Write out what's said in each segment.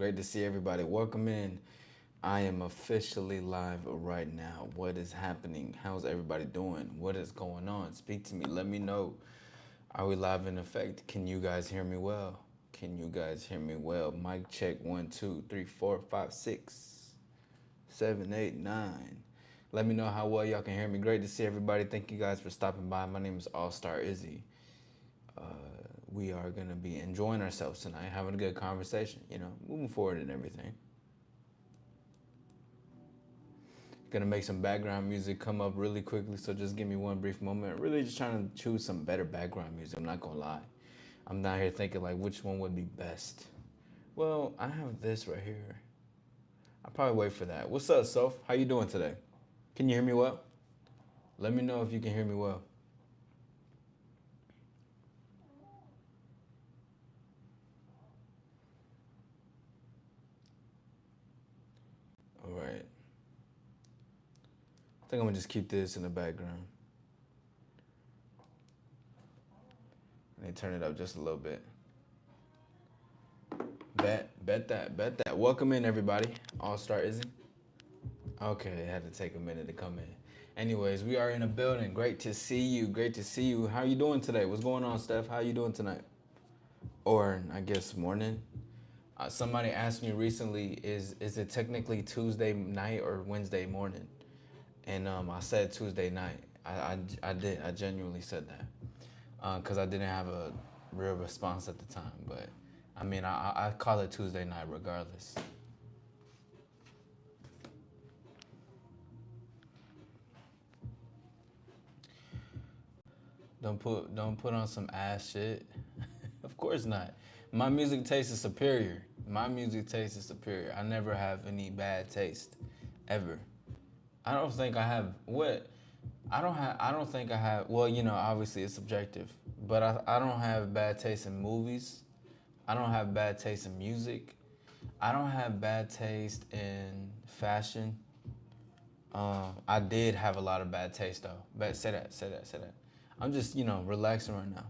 Great to see everybody. Welcome in. I am officially live right now. What is happening? How's everybody doing? What is going on? Speak to me. Let me know. Are we live in effect? Can you guys hear me well? Can you guys hear me well? Mic check 1, 2, 3, 4, 5, 6, 7, 8, 9. Let me know how well y'all can hear me. Great to see everybody. Thank you guys for stopping by. My name is All Star Izzy. Uh, we are going to be enjoying ourselves tonight, having a good conversation, moving forward and everything. Gonna make some background music come up really quickly, so just give me one brief moment. Really just trying to choose some better background music, I'm not gonna lie. I'm down here thinking like which one would be best. Well, I have this right here. I'll probably wait for that. What's up, Soph? How you doing today? Can you hear me well? Let me know if you can hear me well. All right. I think I'm gonna just keep this in the background. And turn it up just a little bit. Bet that. Welcome in, everybody. All Star Izzy. Okay, it had to take a minute to come in. Anyways, we are in a building. Great to see you. Great to see you. How you doing today? What's going on, Steph? How you doing tonight? Or I guess morning. Somebody asked me recently, is it technically Tuesday night or Wednesday morning? And I said Tuesday night. I did. I genuinely said that because I didn't have a real response at the time. But I mean, I call it Tuesday night regardless. Don't put on some ass shit. Of course not. My music taste is superior. My music taste is superior. I never have any bad taste, ever. I don't think I have what. I don't think I have. Well, obviously it's subjective, but I don't have bad taste in movies. I don't have bad taste in music. I don't have bad taste in fashion. I did have a lot of bad taste though. But say that. I'm just relaxing right now.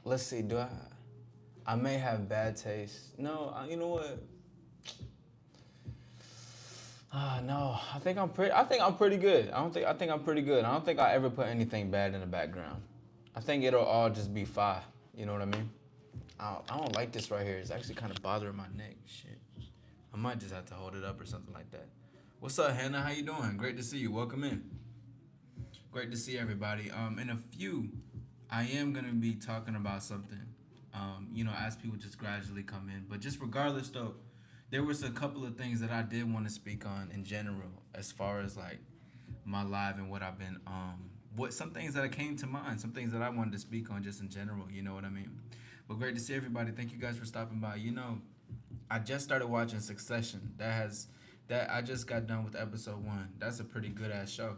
Let's see. Do I? I may have bad taste. No, you know what? No, I think I'm pretty. I think I'm pretty good. I don't think. I think I'm pretty good. I don't think I ever put anything bad in the background. I think it'll all just be fine. You know what I mean? I don't like this right here. It's actually kind of bothering my neck. Shit. I might just have to hold it up or something like that. What's up, Hannah? How you doing? Great to see you. Welcome in. Great to see everybody. In a few, I am gonna be talking about something. As people just gradually come in. But just regardless though, there was a couple of things that I did want to speak on in general, as far as like my life and what I've been what some things that came to mind, some things that I wanted to speak on just in general, you know what I mean? But great to see everybody. Thank you guys for stopping by. I just started watching Succession. That I just got done with episode 1. That's a pretty good ass show.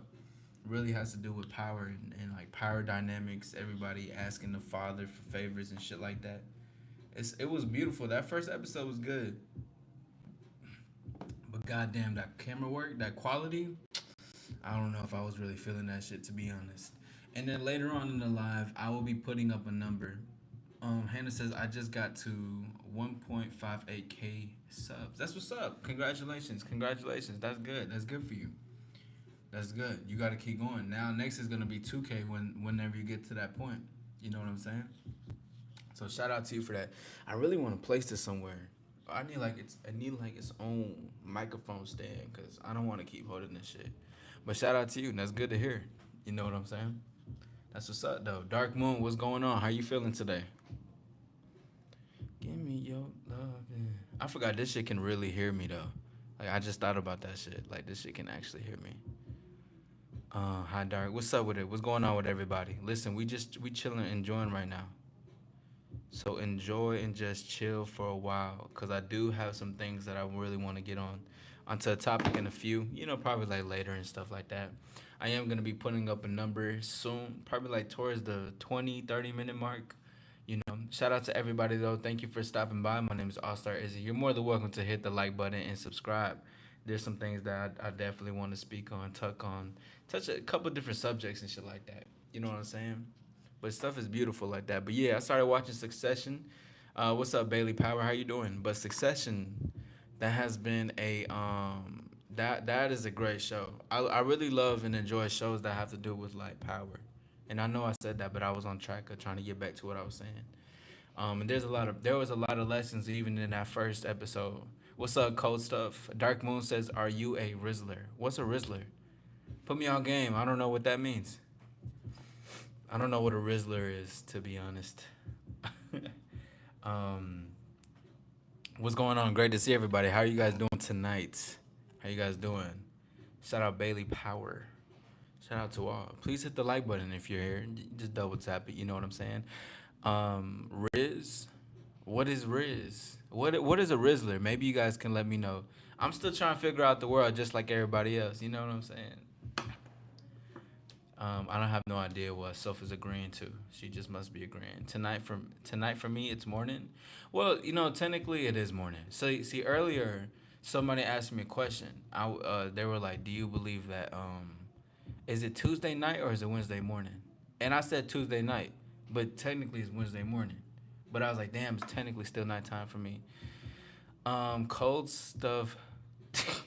Really has to do with power and like power dynamics, everybody asking the father for favors and shit like that. It was beautiful. That first episode was good. But goddamn, that camera work, that quality, I don't know if I was really feeling that shit, to be honest. And then later on in the live, I will be putting up a number. Hannah says I just got to 1.58k subs. That's what's up. Congratulations. That's good. That's good for you. That's good. You got to keep going. Now next is gonna be 2K whenever you get to that point. You know what I'm saying? So shout out to you for that. I really want to place this somewhere. I need like its own microphone stand because I don't want to keep holding this shit. But shout out to you. That's good to hear. You know what I'm saying? That's what's up though. Dark Moon, what's going on? How you feeling today? Give me your love. I forgot this shit can really hear me though. Like I just thought about that shit. Like this shit can actually hear me. Hi Dark. What's up with it? What's going on with everybody? Listen, we chilling, enjoying right now. So enjoy and just chill for a while, cause I do have some things that I really want to get onto a topic in a few. Probably like later and stuff like that. I am gonna be putting up a number soon, probably like towards the 20-30 minute mark. Shout out to everybody though. Thank you for stopping by. My name is All Star Izzy. You're more than welcome to hit the like button and subscribe. There's some things that I definitely want to speak on, touch a couple different subjects and shit like that. You know what I'm saying? But stuff is beautiful like that. But yeah, I started watching Succession. What's up, Bailey Power? How you doing? But Succession, that has been a that is a great show. I really love and enjoy shows that have to do with like power. And I know I said that, but I was on track of trying to get back to what I was saying. And there was a lot of lessons even in that first episode. What's up, cold stuff? Dark Moon says, "Are you a Rizzler?" What's a Rizzler? Put me on game. I don't know what that means. I don't know what a Rizzler is, to be honest. um, what's going on? Great to see everybody. How are you guys doing tonight? How you guys doing? Shout out Bailey Power. Shout out to all. Please hit the like button if you're here. Just double tap it. You know what I'm saying? Riz, what is Riz? What is a Rizzler? Maybe you guys can let me know. I'm still trying to figure out the world just like everybody else. You know what I'm saying? I don't have no idea what Soph is agreeing to. She just must be agreeing. Tonight for me, it's morning. Well, technically it is morning. So see, earlier somebody asked me a question. They were like, "Do you believe that is it Tuesday night or is it Wednesday morning?" And I said Tuesday night, but technically it's Wednesday morning. But I was like, "Damn, it's technically still nighttime for me." Cold stuff.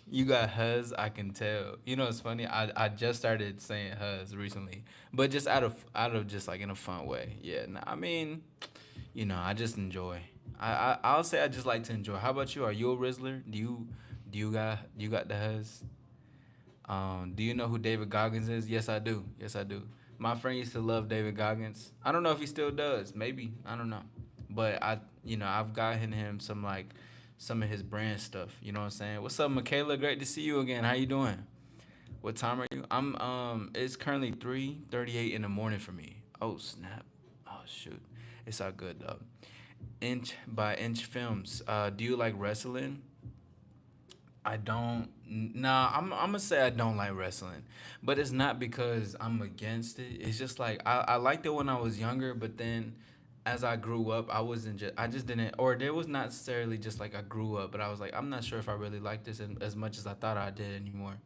You got huzz, I can tell. It's funny. I just started saying huzz recently, but just out of just like in a fun way. Yeah. Nah, I mean, I just enjoy. I'll say I just like to enjoy. How about you? Are you a Rizzler? Do you got the huzz? Do you know who David Goggins is? Yes, I do. Yes, I do. My friend used to love David Goggins. I don't know if he still does. Maybe. I don't know. But I've gotten him some of his brand stuff. You know what I'm saying? What's up, Michaela? Great to see you again. How you doing? What time are you? It's currently 3:38 in the morning for me. Oh, snap. Oh, shoot. It's all good though. Inch by Inch Films. Do you like wrestling? I don't. Nah, I'm gonna say I don't like wrestling, but it's not because I'm against it. It's just like I liked it when I was younger, but then as I grew up, I just didn't, or there was not necessarily just like I grew up, but I was like I'm not sure if I really like this as much as I thought I did anymore,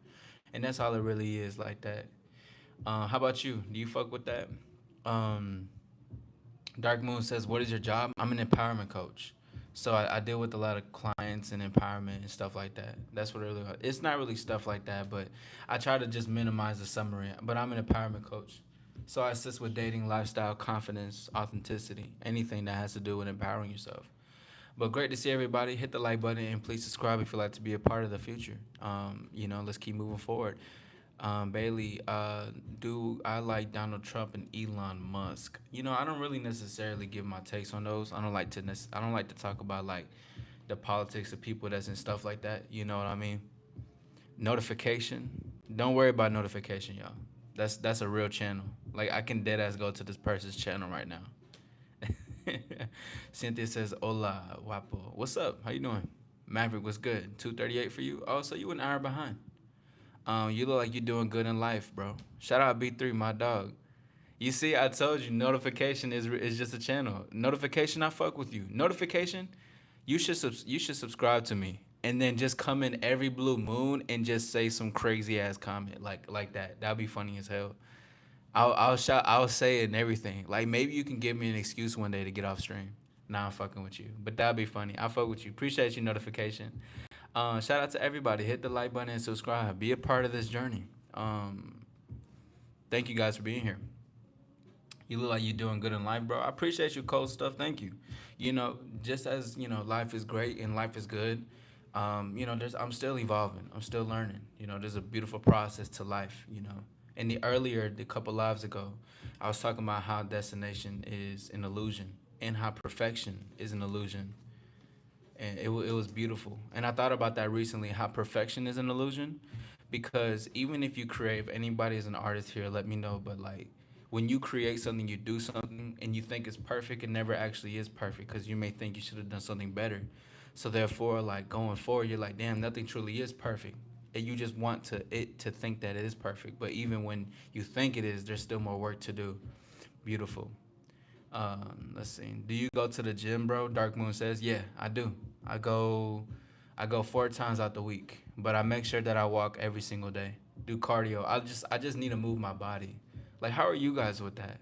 and that's all it really is like that. How about you? Do you fuck with that? Um, Dark Moon says, "What is your job?" I'm an empowerment coach. So I deal with a lot of clients and empowerment and stuff like that. That's what it really. It's not really stuff like that, but I try to just minimize the summary. But I'm an empowerment coach, so I assist with dating, lifestyle, confidence, authenticity, anything that has to do with empowering yourself. But great to see everybody. Hit the like button and please subscribe if you'd like to be a part of the future. Let's keep moving forward. Bailey, do I like Donald Trump and Elon Musk? I don't really necessarily give my takes on those. I don't like to talk about like the politics of people that's and stuff like that. You know what I mean? Notification. Don't worry about notification, y'all. That's a real channel. Like I can dead ass go to this person's channel right now. Cynthia says, "Hola, guapo. What's up? How you doing?" Maverick, what's good? 2:38 for you. Oh, so you an hour behind. You look like you're doing good in life, bro. Shout out B3, my dog. You see, I told you, notification is just a channel. Notification, I fuck with you. Notification, you should subscribe to me, and then just come in every blue moon and just say some crazy ass comment like that. That'd be funny as hell. I'll say it and everything. Like maybe you can give me an excuse one day to get off stream. Nah, I'm fucking with you, but that'd be funny. I fuck with you. Appreciate your notification. Shout out to everybody. Hit the like button and subscribe. Be a part of this journey. Thank you guys for being here. You look like you're doing good in life, bro. I appreciate you, cold stuff. Thank you. Just as life is great and life is good. I'm still evolving. I'm still learning. There's a beautiful process to life. And the couple lives ago, I was talking about how destination is an illusion and how perfection is an illusion, and it was beautiful. And I thought about that recently, how perfection is an illusion, because even if you create, if anybody is an artist here, let me know. But like when you create something, you do something, and you think it's perfect, it never actually is perfect because you may think you should have done something better. So therefore, like going forward, you're like, damn, nothing truly is perfect. And you just want to think that it is perfect, but even when you think it is, there's still more work to do. Beautiful. Let's see. Do you go to the gym, bro? Dark Moon says, yeah, I do. I go, I go 4 times out the week, but I make sure that I walk every single day. Do cardio. I just need to move my body. Like, how are you guys with that?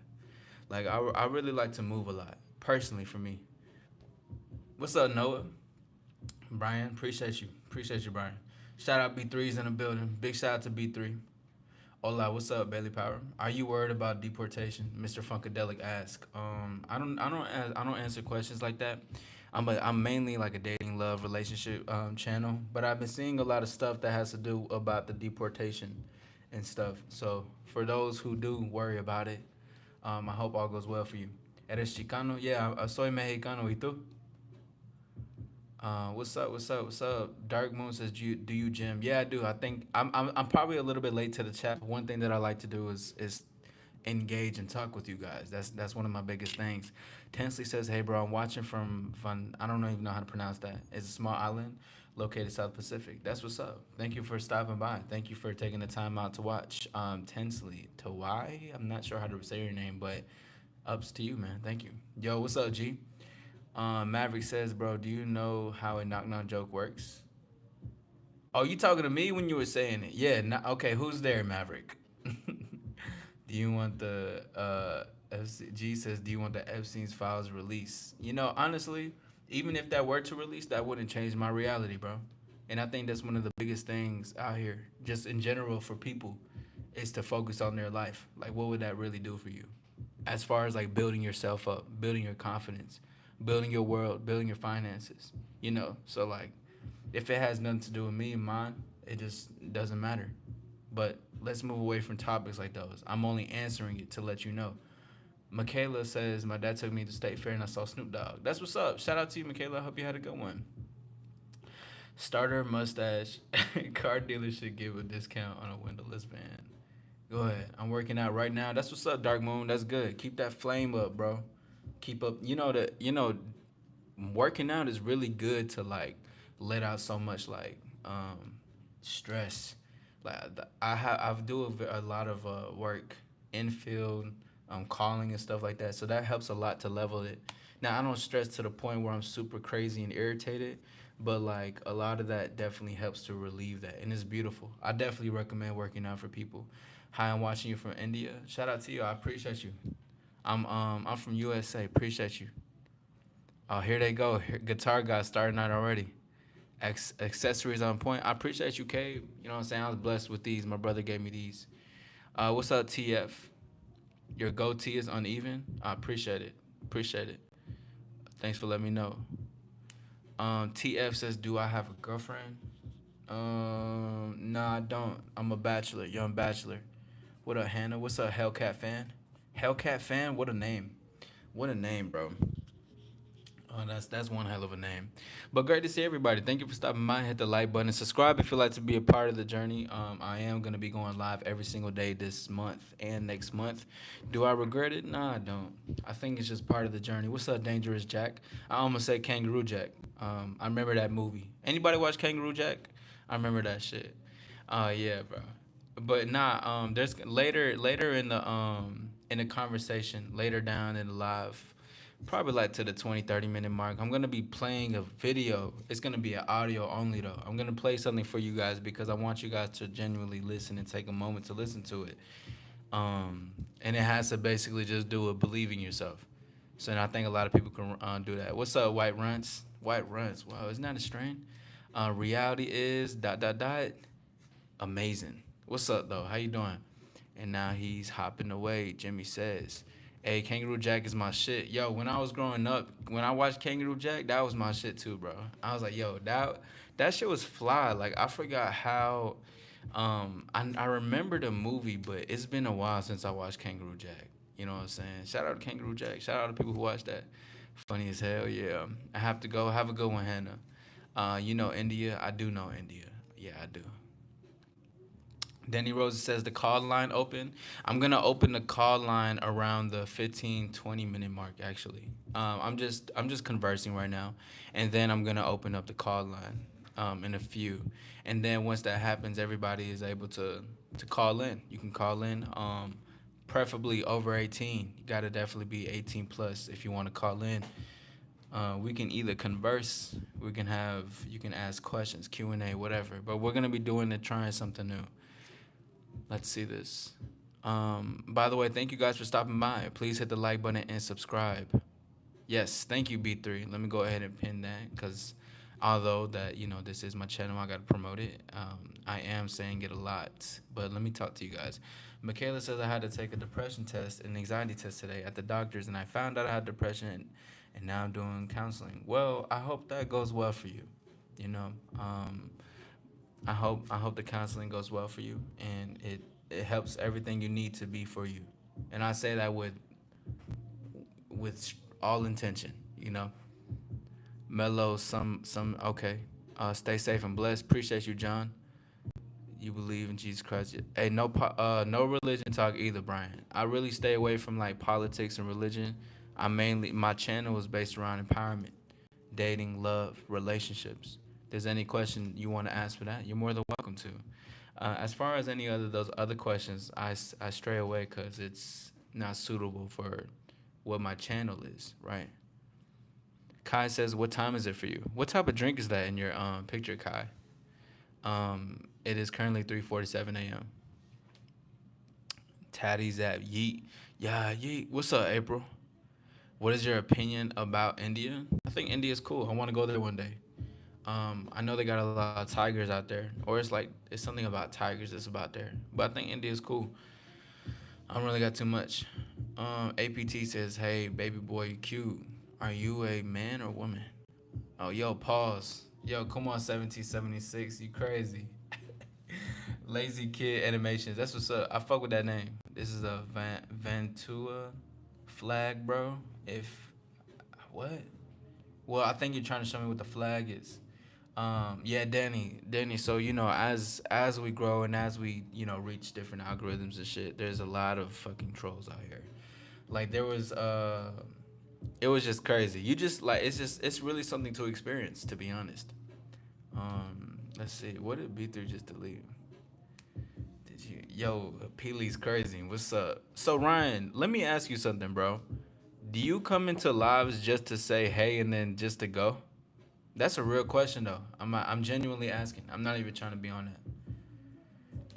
Like, I really like to move a lot, personally for me. What's up, Noah? Brian, appreciate you. Appreciate you, Brian. Shout out B3's in the building. Big shout out to B3. Hola, what's up, Bailey Power? Are you worried about deportation? Mr. Funkadelic asked. I don't answer questions like that. I'm mainly like a dating, love, relationship channel, but I've been seeing a lot of stuff that has to do about the deportation and stuff. So for those who do worry about it, I hope all goes well for you. Eres chicano? Yeah, soy mexicano. ¿Y tú? What's up? What's up? What's up? Dark Moon says, do you gym? Yeah, I do. I think I'm probably a little bit late to the chat. One thing that I like to do is engage and talk with you guys. That's one of my biggest things. Tensley says, hey bro, I'm watching from Fun. I don't even know how to pronounce that. It's a small island located South Pacific. That's what's up. Thank you for stopping by. Thank you for taking the time out to watch. Tensley, Tawai. I'm not sure how to say your name, but ups to you, man. Thank you. Yo, what's up, G? Maverick says, bro, do you know how a knock knock joke works? Oh, you talking to me when you were saying it? Yeah. Okay. Who's there, Maverick? Do you want the G says, do you want the Epstein's files released? Honestly, even if that were to release, that wouldn't change my reality, bro. And I think that's one of the biggest things out here, just in general for people, is to focus on their life. Like, what would that really do for you? As far as like building yourself up, building your confidence, building your world, building your finances. So like if it has nothing to do with me and mine, it just doesn't matter. But let's move away from topics like those. I'm only answering it to let you know. Michaela says, my dad took me to State Fair and I saw Snoop Dogg. That's what's up. Shout out to you, Michaela. I hope you had a good one. Starter mustache. Car dealer should give a discount on a windowless van. Go ahead. I'm working out right now. That's what's up, Dark Moon. That's good. Keep that flame up, bro. Keep up. Working out is really good to like let out so much like stress. Like I do a lot of work infield, calling and stuff like that. So that helps a lot to level it. Now I don't stress to the point where I'm super crazy and irritated, but like a lot of that definitely helps to relieve that, and it's beautiful. I definitely recommend working out for people. Hi, I'm watching you from India. Shout out to you. I appreciate you. I'm from USA. Appreciate you. Oh, here they go. Guitar guy starting out already. Accessories on point. I appreciate you, Cade. You know what I'm saying? I was blessed with these. My brother gave me these. What's up, TF? Your goatee is uneven. I appreciate it. Appreciate it. Thanks for letting me know. TF says, do I have a girlfriend? Nah, I don't. I'm a bachelor, young bachelor. What up, Hannah? What's up, Hellcat fan? Hellcat fan? What a name. What a name, bro. Oh, that's one hell of a name. But great to see everybody. Thank you for stopping by. Hit the like button. Subscribe if you'd like to be a part of the journey. I am gonna be going live every single day this month and next month. Do I regret it? Nah, I don't. I think it's just part of the journey. What's up, Dangerous Jack? I almost said Kangaroo Jack. I remember that movie. Anybody watch Kangaroo Jack? I remember that shit. Yeah, bro. But nah, there's later in the conversation, later down in the live, probably like to the 20-30 minute mark, I'm gonna be playing a video. It's gonna be an audio only though. I'm gonna play something for you guys because I want you guys to genuinely listen and take a moment to listen to it. And it has to basically just do with believing yourself. So I think a lot of people can do that. What's up, White Runts? White Runts. Wow, isn't that a strain? Reality is ... amazing. What's up though? How you doing? And now he's hopping away. Jimmy says, hey, Kangaroo Jack is my shit. Yo, when I was growing up, when I watched Kangaroo Jack, that was my shit too, bro. I was like, yo, that shit was fly. Like I forgot how I remember the movie, but it's been a while since I watched Kangaroo Jack. You know what I'm saying? Shout out to Kangaroo Jack. Shout out to people who watched that. Funny as hell, yeah. I have to go. Have a good one, Hannah. You know India? I do know India. Yeah, I do. Danny Rosa says the call line open. I'm gonna open the call line around the 15-20 minute mark. Actually, I'm just conversing right now, and then I'm gonna open up the call line in a few, and then once that happens, everybody is able to call in. You can call in, preferably over 18. You gotta definitely be 18 plus if you want to call in. We can either converse, you can ask questions, Q&A, whatever. But we're gonna be doing it, trying something new. Let's see this. By the way, thank you guys for stopping by. Please hit the like button and subscribe. Yes, thank you, B3. Let me go ahead and pin that because although that, this is my channel, I got to promote it. I am saying it a lot, but let me talk to you guys. Michaela says I had to take a depression test and anxiety test today at the doctor's, and I found out I had depression, and now I'm doing counseling. Well, I hope that goes well for you. You know, um, I hope the counseling goes well for you, and it helps everything you need to be for you. And I say that with all intention. Mellow, some okay. Stay safe and blessed. Appreciate you, John. You believe in Jesus Christ. Hey, no religion talk either, Brian. I really stay away from like politics and religion. My channel is based around empowerment, dating, love, relationships. If there's any question you want to ask for that, you're more than welcome to. As far as any other those other questions, I stray away because it's not suitable for what my channel is, right? Kai says, "What time is it for you? What type of drink is that in your picture, Kai?" It is currently 3:47 a.m. Taddy's at Yeet. Yeah, Yeet. What's up, April? What is your opinion about India? I think India is cool. I want to go there one day. I know they got a lot of tigers out there, or it's something about tigers that's about there. But I think India is cool. I don't really got too much. APT says, "Hey, baby boy, you cute. Are you a man or woman?" Oh, yo, pause. Yo, come on, 1776. You crazy. Lazy Kid Animations. That's what's up. I fuck with that name. This is a Ventura flag, bro. If what? Well, I think you're trying to show me what the flag is. Yeah, Danny. So as we grow and as we reach different algorithms and shit, there's a lot of fucking trolls out here. Like it was just crazy. You just like it's really something to experience, to be honest. Let's see. What did B3 just delete? Did you? Yo, Peely's crazy. What's up? So Ryan, let me ask you something, bro. Do you come into lives just to say hey and then just to go? That's a real question though. I'm genuinely asking. I'm not even trying to be on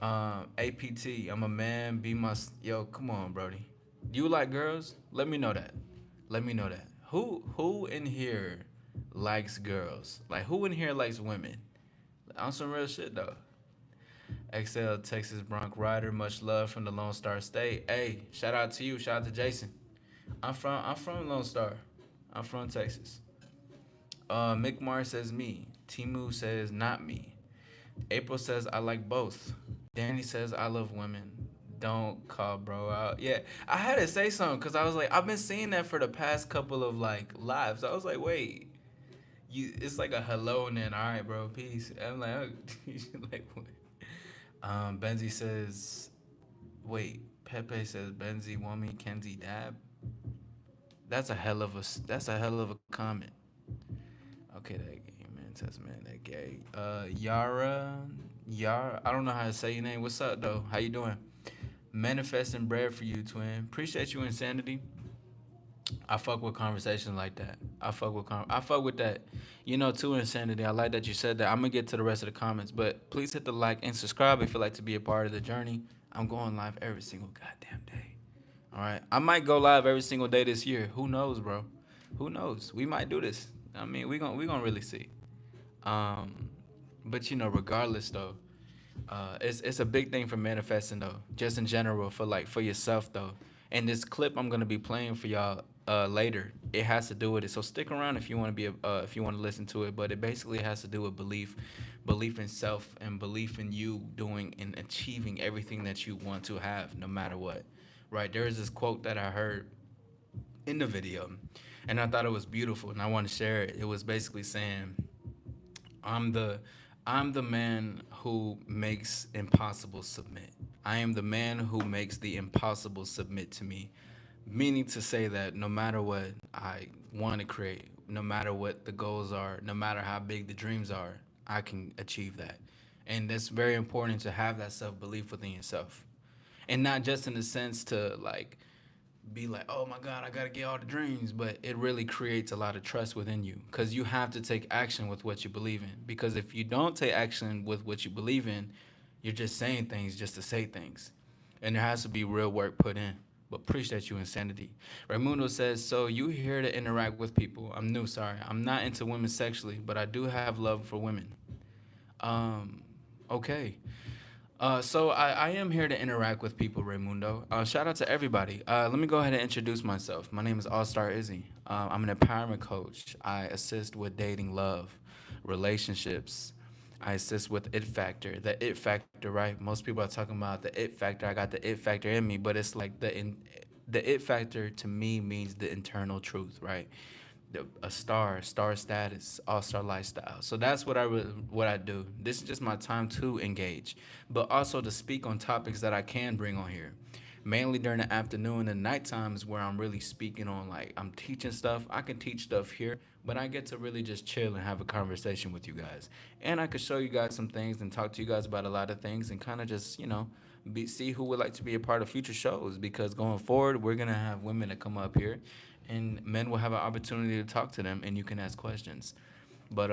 that. APT. I'm a man. Yo. Come on, Brody. Do you like girls? Let me know that. Let me know that. Who in here likes girls? Like who in here likes women? On some real shit though. XL Texas Bronc Rider, much love from the Lone Star State. Hey, shout out to you. Shout out to Jason. I'm from Lone Star. I'm from Texas. Mick Mars says me. Timu says not me. April says I like both. Danny says I love women. Don't call bro out. Yeah, I had to say something because I was like, I've been seeing that for the past couple of like lives. I was like, wait, it's like a hello and then all right, bro, peace. I'm like, oh, like what? Benzie says, wait. Pepe says Benzie want me. Kenzie dab. That's a hell of a comment. Okay, that gay man says man that gay. Yara. I don't know how to say your name. What's up though? How you doing? Manifesting bread for you, twin. Appreciate you, Insanity. I fuck with conversations like that. I fuck with that. Too, Insanity. I like that you said that. I'm gonna get to the rest of the comments, but please hit the like and subscribe if you'd like to be a part of the journey. I'm going live every single goddamn day. All right. I might go live every single day this year. Who knows, bro? Who knows? We might do this. I mean, we gonna really see. Um, but regardless though, it's a big thing for manifesting though, just in general for yourself though. And this clip I'm gonna be playing for y'all later, it has to do with it. So stick around if you want to if you want to listen to it. But it basically has to do with belief in self, and belief in you doing and achieving everything that you want to have, no matter what. Right? There is this quote that I heard in the video, and I thought it was beautiful, and I want to share it. It was basically saying, I'm the I'm the man who makes impossible submit. I am the man who makes the impossible submit to me. Meaning to say that no matter what I want to create, no matter what the goals are, no matter how big the dreams are, I can achieve that. And that's very important to have that self belief within yourself. And not just in the sense to like be like, oh my God, I gotta get all the dreams, but it really creates a lot of trust within you because you have to take action with what you believe in. Because if you don't take action with what you believe in, you're just saying things just to say things, and there has to be real work put in. but appreciate you, Insanity. Raimundo says, so you here to interact with people. I'm new, sorry. I'm not into women sexually, but I do have love for women. Um, okay. So I am here to interact with people, Raimundo. Shout out to everybody. Let me go ahead and introduce myself. My name is All Star Izzy. I'm an empowerment coach. I assist with dating, love, relationships. I assist with it factor. The it factor, right? Most people are talking about the it factor. I got the it factor in me, but it's like the it factor to me means the internal truth, right? A star status, all star lifestyle. So that's what I do. This is just my time to engage, but also to speak on topics that I can bring on here. Mainly during the afternoon and night times where I'm really speaking on, like, I'm teaching stuff. I can teach stuff here, but I get to really just chill and have a conversation with you guys. And I could show you guys some things and talk to you guys about a lot of things and kind of just, see who would like to be a part of future shows, because going forward, we're going to have women that come up here and men will have an opportunity to talk to them and you can ask questions. But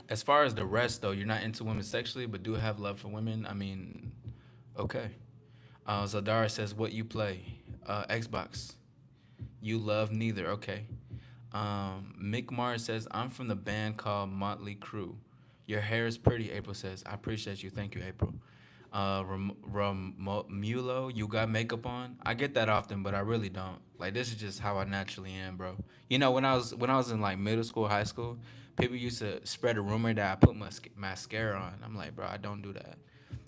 as far as the rest, though, you're not into women sexually, but do have love for women. I mean, okay. Zadara says, "What you play? Xbox. You love neither. Okay." Mick Mars says, "I'm from the band called Motley Crue. Your hair is pretty." April says, "I appreciate you. Thank you, April." Mulo, you got makeup on? I get that often, but I really don't. Like, this is just how I naturally am, bro. When I was in like middle school, high school, people used to spread a rumor that I put mascara on. I'm like, bro, I don't do that.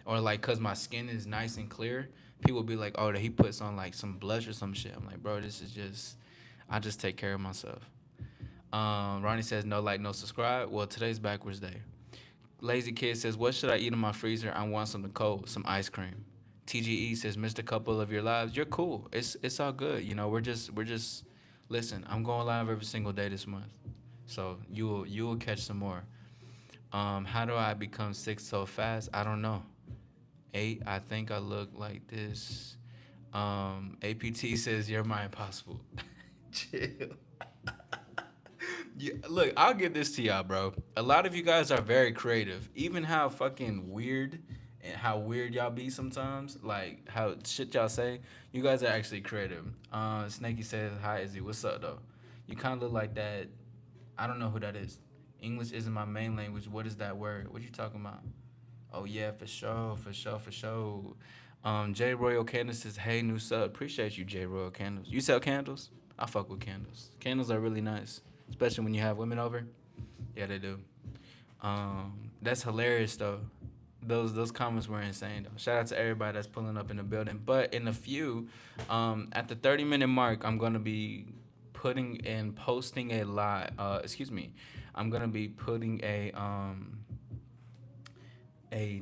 Or like, cause my skin is nice and clear, people be like, oh, that he puts on like some blush or some shit. I'm like, bro, this is just, I just take care of myself. Ronnie says no like, no subscribe. Well, today's backwards day. Lazy Kid says, what should I eat in my freezer? I want something cold, some ice cream. TGE says, missed a couple of your lives. You're cool. It's all good. We're just listen, I'm going live every single day this month. So you will catch some more. How do I become six so fast? I don't know. Eight, I think I look like this. APT says you're my impossible. Chill. Yeah, look, I'll give this to y'all, bro. A lot of you guys are very creative. Even how fucking weird and how weird y'all be sometimes, like how shit y'all say, you guys are actually creative. Snaky says, hi, Izzy. What's up, though? You kind of look like that. I don't know who that is. English isn't my main language. What is that word? What you talking about? Oh, yeah, for sure, for sure, for sure. J Royal Candles says, hey, new sub. Appreciate you, J Royal Candles. You sell candles? I fuck with candles. Candles are really nice, especially when you have women over. Yeah, they do. That's hilarious though. Those comments were insane though. Shout out to everybody that's pulling up in the building. But in a few, at the 30-minute mark, I'm gonna be putting and posting a live. Excuse me, I'm gonna be putting a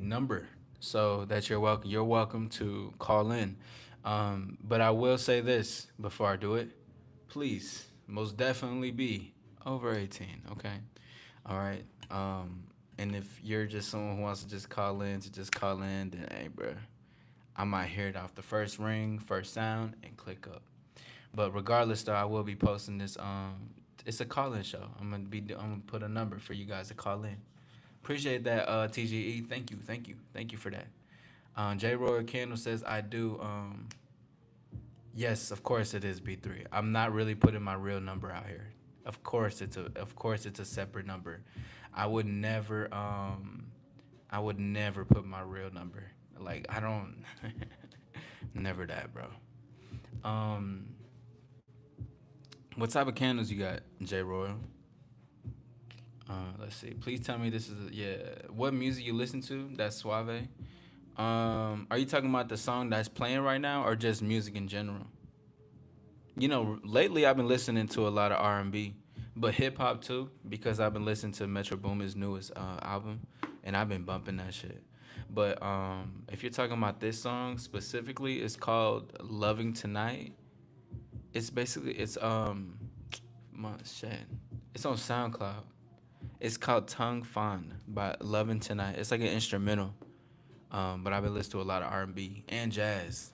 number so that you're welcome. You're welcome to call in. But I will say this before I do it. Please, most definitely be over 18. Okay. All right. And if you're just someone who wants to just call in, then hey, bro, I might hear it off the first ring, first sound, and click up. But regardless, though, I will be posting this. It's a call-in show. I'm gonna put a number for you guys to call in. Appreciate that, TGE. Thank you for that. J. Roy Candle says I do. Yes, of course it is B3. I'm not really putting my real number out here. Of course it's a separate number. I would never I would never put my real number. Like, I don't never that, bro. Um what type of candles you got, J Royal? Let's see. Please tell me this is yeah. What music you listen to? That's Suave. Are you talking about the song that's playing right now, or just music in general? Lately I've been listening to a lot of R&B, but hip hop too, because I've been listening to Metro Boomin's newest album, and I've been bumping that shit. But if you're talking about this song specifically, it's called "Loving Tonight." It's my shit. It's on SoundCloud. It's called Tongue Fan by Loving Tonight. It's like an instrumental. But I've been listening to a lot of R&B and jazz.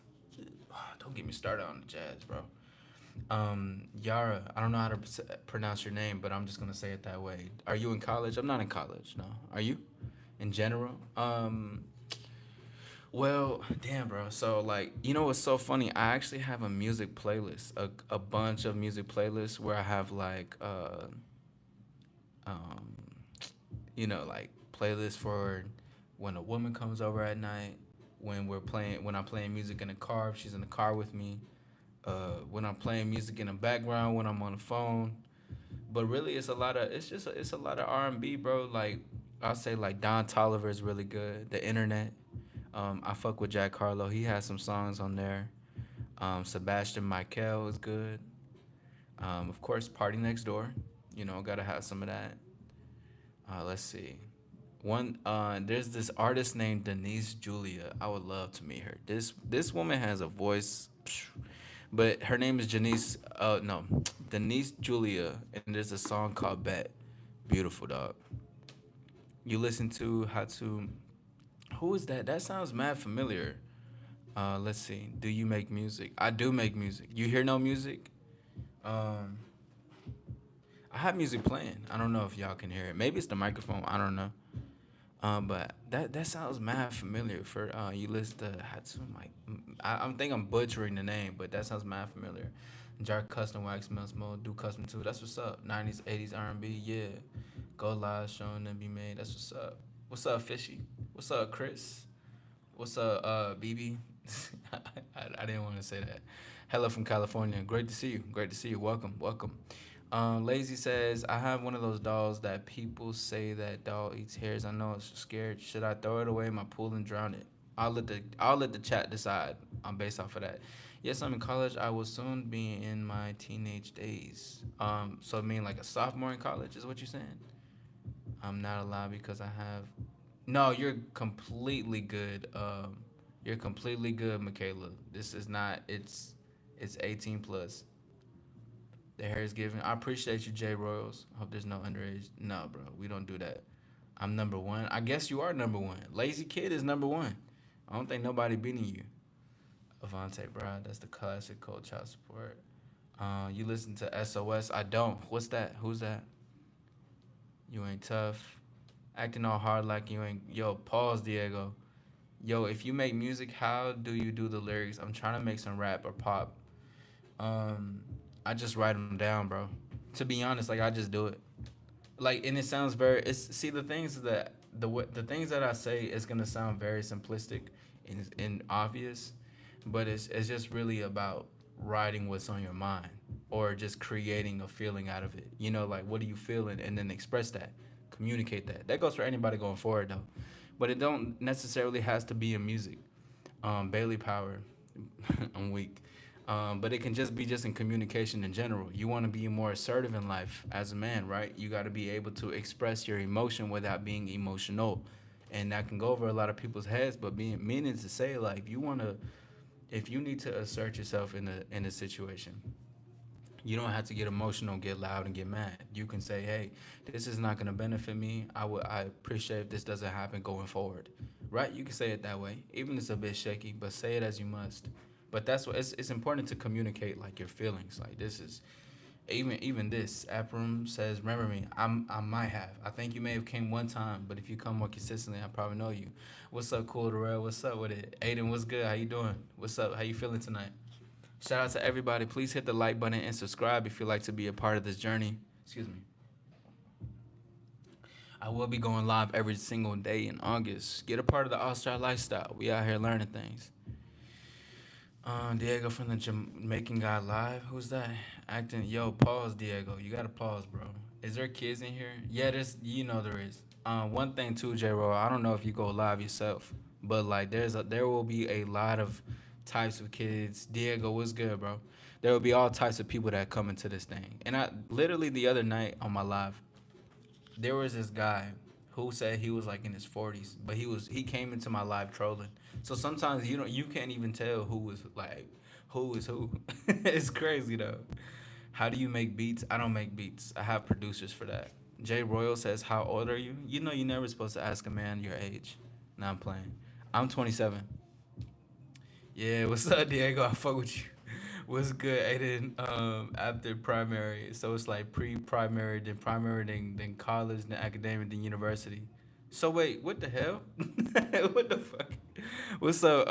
Don't get me started on the jazz, bro. Yara, I don't know how to pronounce your name, but I'm just gonna say it that way. Are you in college? I'm not in college. No. Are you? In general? Well, damn, bro. So, like, you know what's so funny? I actually have a music playlist, a bunch of music playlists where I have like, um, like playlists for when a woman comes over at night, when I'm playing music in the car, if she's in the car with me, when I'm playing music in the background, when I'm on the phone. But really, it's a lot of R&B, bro. Like I'll say, like Don Toliver is really good. The Internet. I fuck with Jack Harlow. He has some songs on there. Sebastian Michael is good. Of course, Party Next Door. Gotta have some of that. Let's see. There's this artist named Denise Julia. I would love to meet her. This woman has a voice, but her name is Janice. No, Denise Julia, and there's a song called "Bet." Beautiful dog. You listen to how to. Who is that? That sounds mad familiar. Let's see. Do you make music? I do make music. You hear no music? Um, I have music playing. I don't know if y'all can hear it. Maybe it's the microphone. I don't know. But that sounds mad familiar for you listen to Hatsum like I think I'm butchering the name, but that sounds mad familiar. Jar custom wax melts mode, do custom too. That's what's up. 90s, 80s R&B, yeah. Go live, showing and be made. That's what's up. What's up, Fishy? What's up, Chris? What's up, BB? I didn't want to say that. Hello from California. Great to see you. Great to see you. Welcome, welcome. Lazy says, I have one of those dolls that people say that doll eats hairs. I know it's scared. Should I throw it away in my pool and drown it? I'll let the chat decide. Based off of that. Yes, I'm in college. I will soon be in my teenage days. So I mean like a sophomore in college is what you're saying? I'm not allowed because I have. No, you're completely good. You're completely good, Michaela. This is not. It's 18 plus. The hair is given. I appreciate you, Jay Royals. Hope there's no underage. No, bro, we don't do that. I'm number one. I guess you are number one. Lazy Kid is number one. I don't think nobody beating you. Avante Brad, that's the classic cold child support. You listen to SOS? I don't. What's that? Who's that? You ain't tough. Acting all hard like you ain't. Yo, pause, Diego. Yo, if you make music, how do you do the lyrics? I'm trying to make some rap or pop. Um, I just write them down, bro. To be honest, like I just do it. Like, and it sounds very. It's see the things that the things that I say is gonna sound very simplistic and obvious, but it's just really about writing what's on your mind or just creating a feeling out of it. Like what are you feeling, and then express that, communicate that. That goes for anybody going forward though, but it don't necessarily has to be in music. Bailey Power, I'm weak. But it can just be just in communication in general. You want to be more assertive in life as a man, right? You got to be able to express your emotion without being emotional, and that can go over a lot of people's heads. But being meaning to say, like, if you need to assert yourself in a situation, you don't have to get emotional, get loud, and get mad. You can say, "Hey, this is not going to benefit me. I appreciate if this doesn't happen going forward." Right? You can say it that way, even if it's a bit shaky, but say it as you must. But that's what it's important to communicate like your feelings. Like this is even this. Abram says, "Remember me? I might have. I think you may have came one time, but if you come more consistently, I probably know you." What's up, Cool Darrell? What's up with it? Aiden, what's good? How you doing? What's up? How you feeling tonight? Shout out to everybody. Please hit the like button and subscribe if you'd like to be a part of this journey. Excuse me. I will be going live every single day in August. Get a part of the All Star lifestyle. We out here learning things. Diego from the Jamaican guy live. Who's that? Acting. Yo, pause, Diego. You gotta pause, bro. Is there kids in here? Yeah, there's. There is. One thing too, J. Ro. I don't know if you go live yourself, but like, there will be a lot of types of kids. Diego, what's good, bro? There will be all types of people that come into this thing. And I literally the other night on my live, there was this guy who said he was like in his 40s, but he came into my live trolling. So sometimes you can't even tell who is who. It's crazy though. How do you make beats? I don't make beats. I have producers for that. Jay Royal says, "How old are you?" You know you're never supposed to ask a man your age. Now I'm playing. I'm 27. Yeah, what's up, Diego? I fuck with you. What's good, Aiden? After primary, so it's like pre-primary, then primary, then college, then academic, then university. So wait, what the hell? What the fuck? What's up,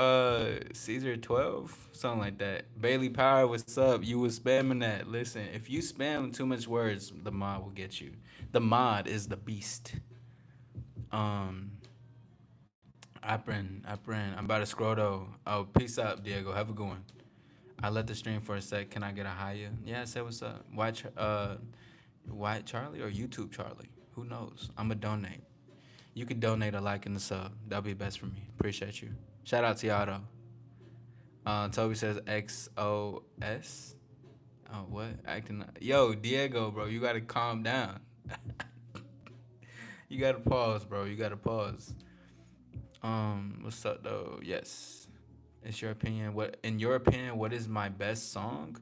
Caesar 12? Something like that. Bailey Power, what's up? You was spamming that. Listen, if you spam too much words, the mod will get you. The mod is the beast. Um, I'm about to scroll though. Oh, peace out, Diego. Have a good one. I let the stream for a sec. Can I get a higher? Yeah, say what's up. White Charlie or YouTube Charlie? Who knows? I'ma donate. You could donate a like and a sub. That'll be best for me. Appreciate you. Shout out to y'all though. Toby says XOS. Oh, what? Acting. Yo, Diego, bro, you gotta calm down. You gotta pause, bro. You gotta pause. What's up though? Yes. It's your opinion. What in your opinion, what is my best song?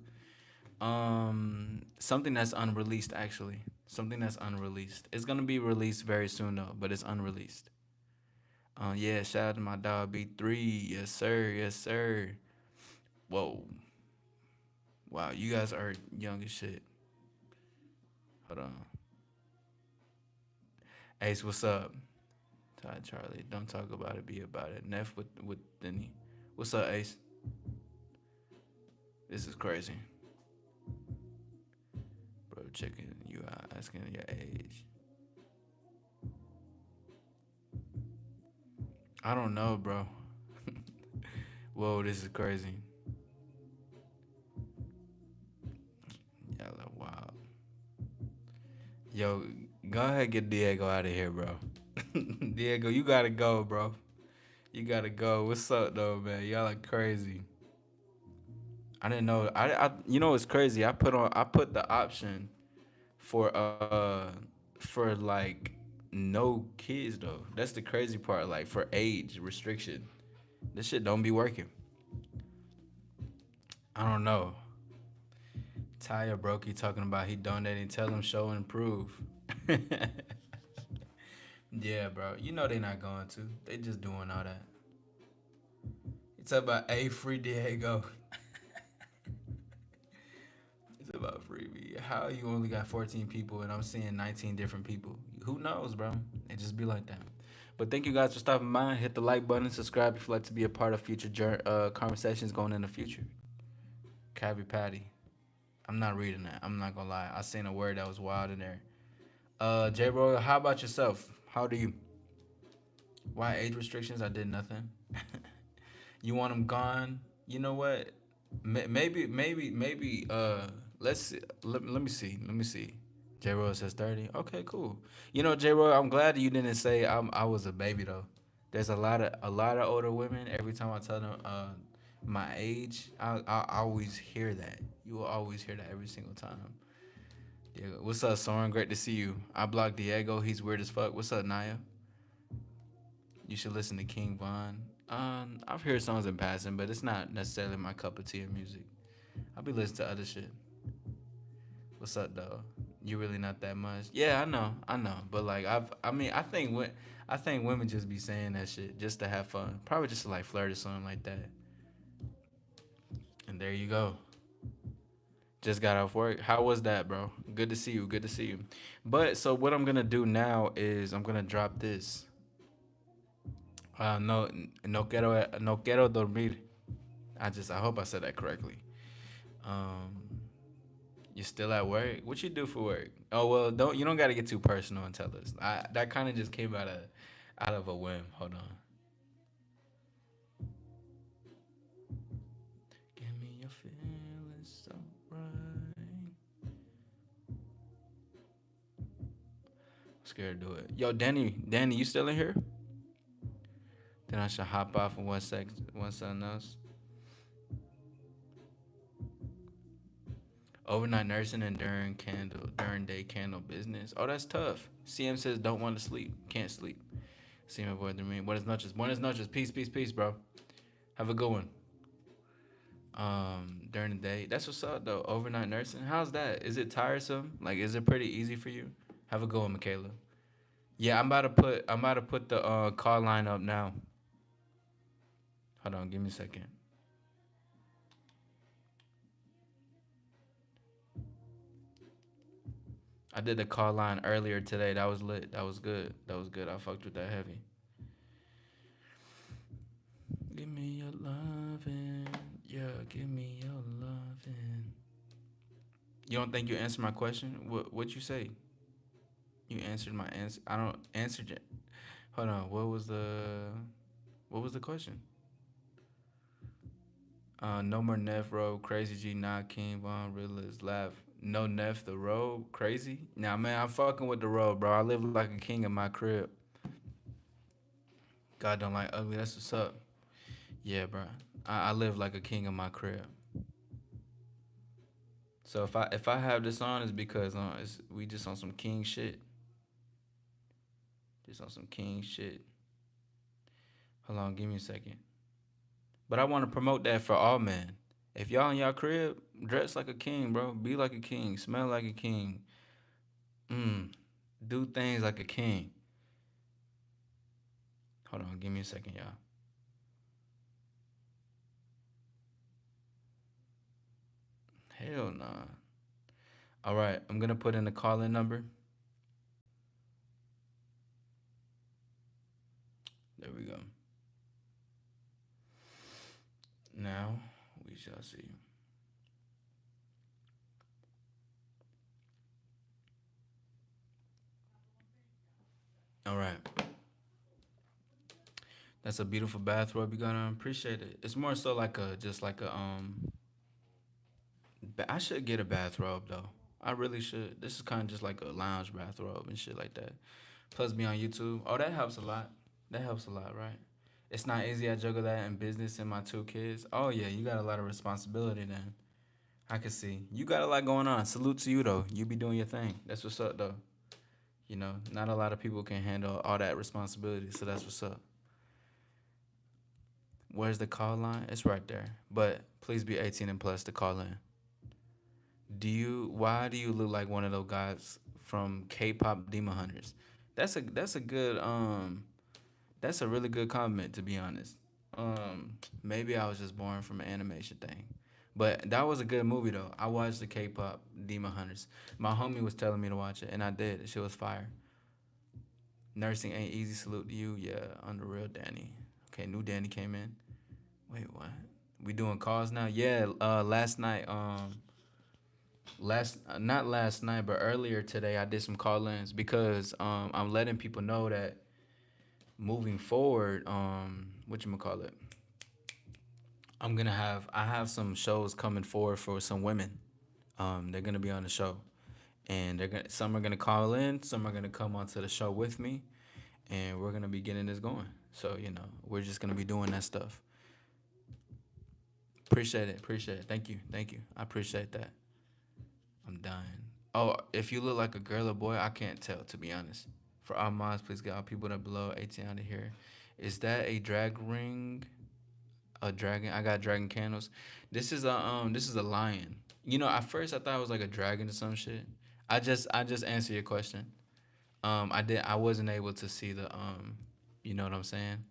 Something that's unreleased actually. Something that's unreleased. It's gonna be released very soon though, but it's unreleased. Yeah, shout out to my dog B3. Yes, sir. Yes, sir. Whoa. Wow, you guys are young as shit. Hold on. Ace, what's up? Todd Charlie. Don't talk about it, be about it. Neff with Denny. What's up, Ace? This is crazy. Bro, checking you out, asking your age. I don't know, bro. Whoa, this is crazy. Yellow, wow. Yo, go ahead, get Diego out of here, bro. Diego, you gotta go, bro. You gotta go. What's up, though, man? Y'all are crazy. I didn't know. You know, it's crazy. I put the option for for like no kids though. That's the crazy part. Like for age restriction, this shit don't be working. I don't know. Taya Brokey talking about he donating. Tell him show and improve. Yeah, bro. You know they not going to. They just doing all that. It's about a free Diego. It's about freebie. How you only got 14 people and I'm seeing 19 different people? Who knows, bro? It just be like that. But thank you guys for stopping by. Hit the like button, subscribe if you'd like to be a part of future conversations going in the future. Krabby Patty. I'm not reading that. I'm not gonna lie. I seen a word that was wild in there. J Bro, how about yourself? How do you? Why age restrictions? I did nothing. You want them gone? You know what? Maybe. Let's see. Let me see. Let me see. J Roy says 30. Okay, cool. You know, J Roy, I'm glad that you didn't say I was a baby though. There's a lot of older women. Every time I tell them my age, I always hear that. You will always hear that every single time. Diego, what's up, Soren? Great to see you. I blocked Diego. He's weird as fuck. What's up, Naya? You should listen to King Von. I've heard songs in passing, but it's not necessarily my cup of tea of music. I'll be listening to other shit. What's up, though? You really not that much? Yeah, I know. But like, I think women just be saying that shit just to have fun. Probably just to like flirt or something like that. And there you go. Just got off work. How was that, bro? Good to see you. Good to see you. But so what I'm gonna do now is I'm gonna drop this. No, no quiero dormir. I hope I said that correctly. Um, you still at work? What you do for work? Oh well, you don't got to get too personal and tell us. That kind of just came out of a whim. Hold on. Give me your feelings so right. Scared to do it. Yo, Danny, you still in here? Then I should hop off in 1 sec. One something else. Overnight nursing and during day candle business. Oh, that's tough. CM says don't want to sleep, can't sleep. CM avoid the mean. Buenas noches. Peace, peace, peace, bro. Have a good one. During the day, that's what's up though. Overnight nursing. How's that? Is it tiresome? Like, is it pretty easy for you? Have a good one, Michaela. Yeah, I'm about to put the call line up now. Hold on, give me a second. I did the call line earlier today. That was lit. That was good. That was good. I fucked with that heavy. Give me your lovin', yeah. Give me your lovin'. You don't think you answered my question? What you say? You answered my answer. I don't answer it. Hold on. What was the question? No more Neff Road, Crazy G, not King Von, Realist, Laugh. No Neff the road, crazy. Now, man, I'm fucking with the road, bro. I live like a king in my crib. God don't like ugly. That's what's up. Yeah, bro. I live like a king in my crib. So if I have this on, it's because we just on some king shit. Just on some king shit. Hold on, give me a second. But I want to promote that for all men. If y'all in y'all crib, dress like a king, bro. Be like a king. Smell like a king. Mm. Do things like a king. Hold on, give me a second, y'all. Hell nah. All right, I'm gonna put in the call-in number. There we go. Now we shall see. All right, that's a beautiful bathrobe you got on. Appreciate it. It's more so like a just like a I should get a bathrobe though. I really should. This is kind of just like a lounge bathrobe and shit like that. Plus, be on YouTube. Oh, that helps a lot. That helps a lot, right? It's not easy. I juggle that in business and my two kids. Oh yeah, you got a lot of responsibility then. I can see you got a lot going on. Salute to you though. You be doing your thing. That's what's up though. You know, not a lot of people can handle all that responsibility. So that's what's up. Where's the call line? It's right there. But please be 18 and plus to call in. Why do you look like one of those guys from K-pop Demon Hunters? That's a good that's a really good compliment to be honest. Maybe I was just born from an animation thing. But that was a good movie though. I watched the K-pop Demon Hunters. My homie was telling me to watch it and I did. The shit was fire. Nursing ain't easy. Salute to you. Yeah, on the real Danny. Okay, new Danny came in. Wait, what? We doing calls now? Yeah, last night, not last night, but earlier today, I did some call-ins because I'm letting people know that moving forward, what you call it? I have some shows coming forward for some women. They're gonna be on the show, and some are gonna call in, some are gonna come onto the show with me, and we're gonna be getting this going. So we're just gonna be doing that stuff. Appreciate it. Appreciate it. Thank you. I appreciate that. I'm dying. Oh, if you look like a girl or boy, I can't tell to be honest. For our mods, please get all people that are below 18 out of here. Is that a drag ring? A dragon? I got dragon candles. This is a lion. At first I thought it was like a dragon or some shit. I just answered your question. I wasn't able to see the you know what I'm saying?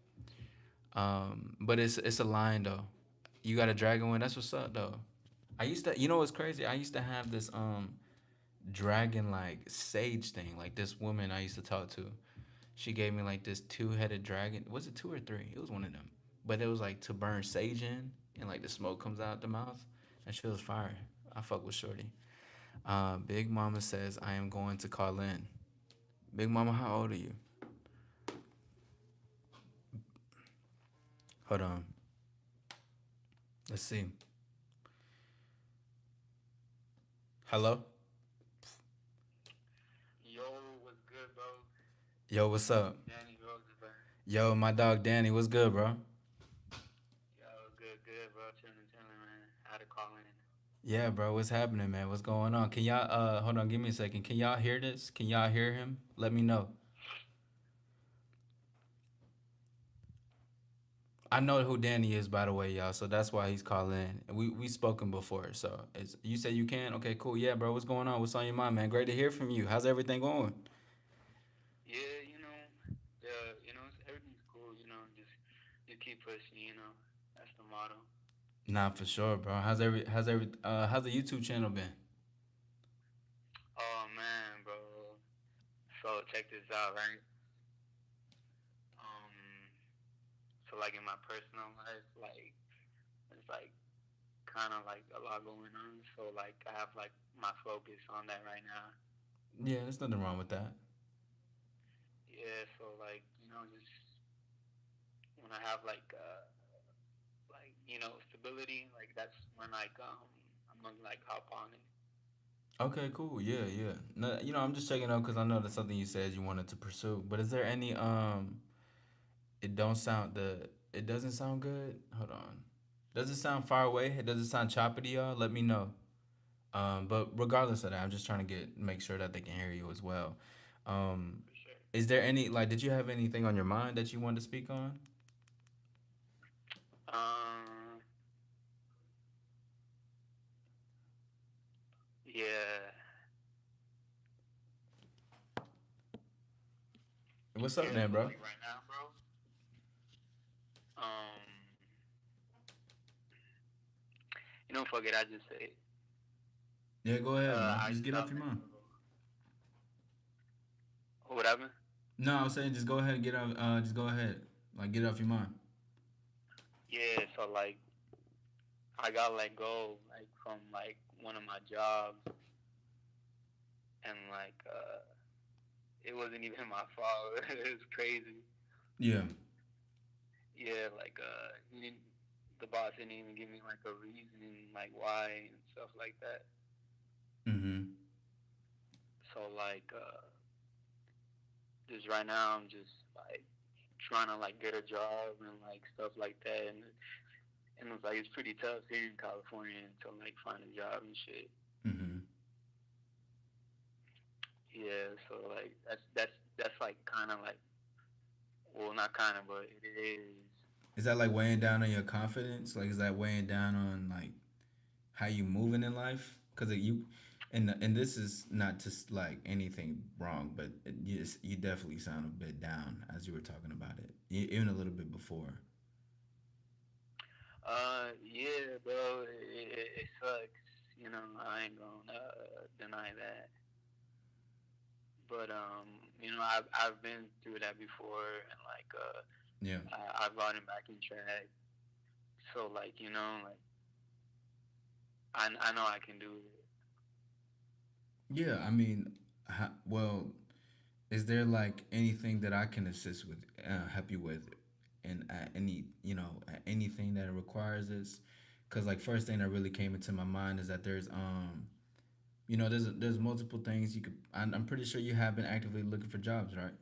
But it's a lion though. You got a dragon one. That's what's up though. I used to, what's crazy? I used to have this dragon like sage thing. Like this woman I used to talk to, she gave me like this two-headed dragon. Was it two or three? It was one of them. But it was like to burn sage in, and like the smoke comes out the mouth. And she was fire. I fuck with Shorty. Big Mama says I am going to call in. Big Mama, how old are you? Hold on. Let's see. Hello. Yo, what's good, bro? Yo, what's up? Danny Rosa, bro. Yo, my dog Danny, what's good, bro? Yo, good, bro. Chilling, man. Had to call in. Yeah, bro, what's happening, man? What's going on? Can y'all hold on, give me a second. Can y'all hear this? Can y'all hear him? Let me know. I know who Danny is, by the way, y'all. So that's why he's calling. We spoken before. So you say you can? Okay, cool. Yeah, bro. What's going on? What's on your mind, man? Great to hear from you. How's everything going? Yeah, everything's cool. Just keep pushing. That's the motto. Nah, for sure, bro. How's the YouTube channel been? Oh man, bro. check this out, right? Um, so like in my personal life, like it's like kind of like a lot going on. So like I have like my focus on that right now. Yeah, there's nothing wrong with that. Yeah, so like just when I have like stability, like that's when I'm gonna like hop on it. Okay, cool. Yeah, yeah. No, I'm just checking out because I know that's something you said you wanted to pursue. But is there any it doesn't sound good. Hold on. Does it sound far away? Does it sound choppy to y'all? Let me know. But regardless of that, I'm just trying to make sure that they can hear you as well. Um, For sure. is there any did you have anything on your mind that you wanted to speak on? Um, yeah. What's up, Yeah, then, so bro? like right now, bro, um, fuck it, I just say, Yeah, go ahead, bro. I Just get off stopped your and mind. what happened? No, I was saying just go ahead and get off. Just go ahead, get it off your mind. Yeah, so like I got let go like from like one of my jobs, and like it wasn't even my fault. It was crazy. Yeah. Yeah, like the boss didn't even give me like a reason like why and stuff like that. Mm-hmm. So like just right now I'm just like trying to like get a job and like stuff like that, and it's like it's pretty tough here in California to like find a job and shit. Mm-hmm. Yeah, so like that's like kind of like, well, not kind of, but it is. Is that like weighing down on your confidence? Like, is that weighing down on how you moving in life? Because and this is not just like anything wrong, but you definitely sound a bit down as you were talking about it, even a little bit before. Yeah, bro, it sucks. I ain't gonna deny that. But I've been through that before, and like Yeah. I've gotten back in track. So like like I know I can do it. Yeah. I mean, well, is there like anything that I can assist with, help you with, and any anything that requires this? Because like first thing that really came into my mind is that there's there's multiple things you could. I'm pretty sure you have been actively looking for jobs, right?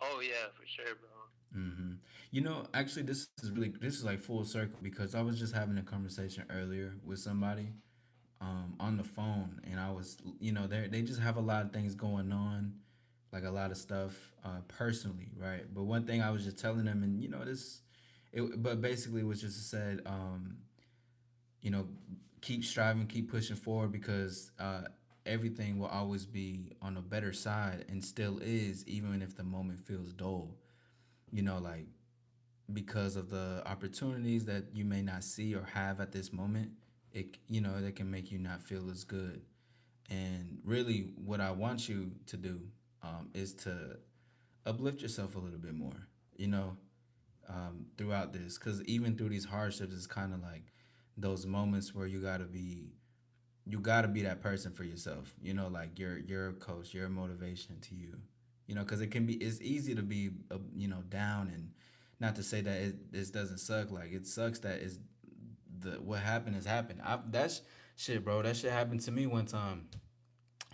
Oh yeah, for sure, bro. Mm-hmm. Actually, this is like full circle because I was just having a conversation earlier with somebody on the phone, and I was, they just have a lot of things going on, like a lot of stuff personally, right? But one thing I was just telling them, and but basically it was just said, you know, keep striving, keep pushing forward because everything will always be on a better side and still is, even if the moment feels dull. Like because of the opportunities that you may not see or have at this moment, that can make you not feel as good. And really, what I want you to do is to uplift yourself a little bit more. You know, throughout this, because even through these hardships, it's kind of like those moments where you gotta be that person for yourself. Like your coach, your motivation to you. Because it's easy to be down, and not to say that this doesn't suck. Like it sucks that it's the what happened has happened. That's shit, bro. That shit happened to me one time.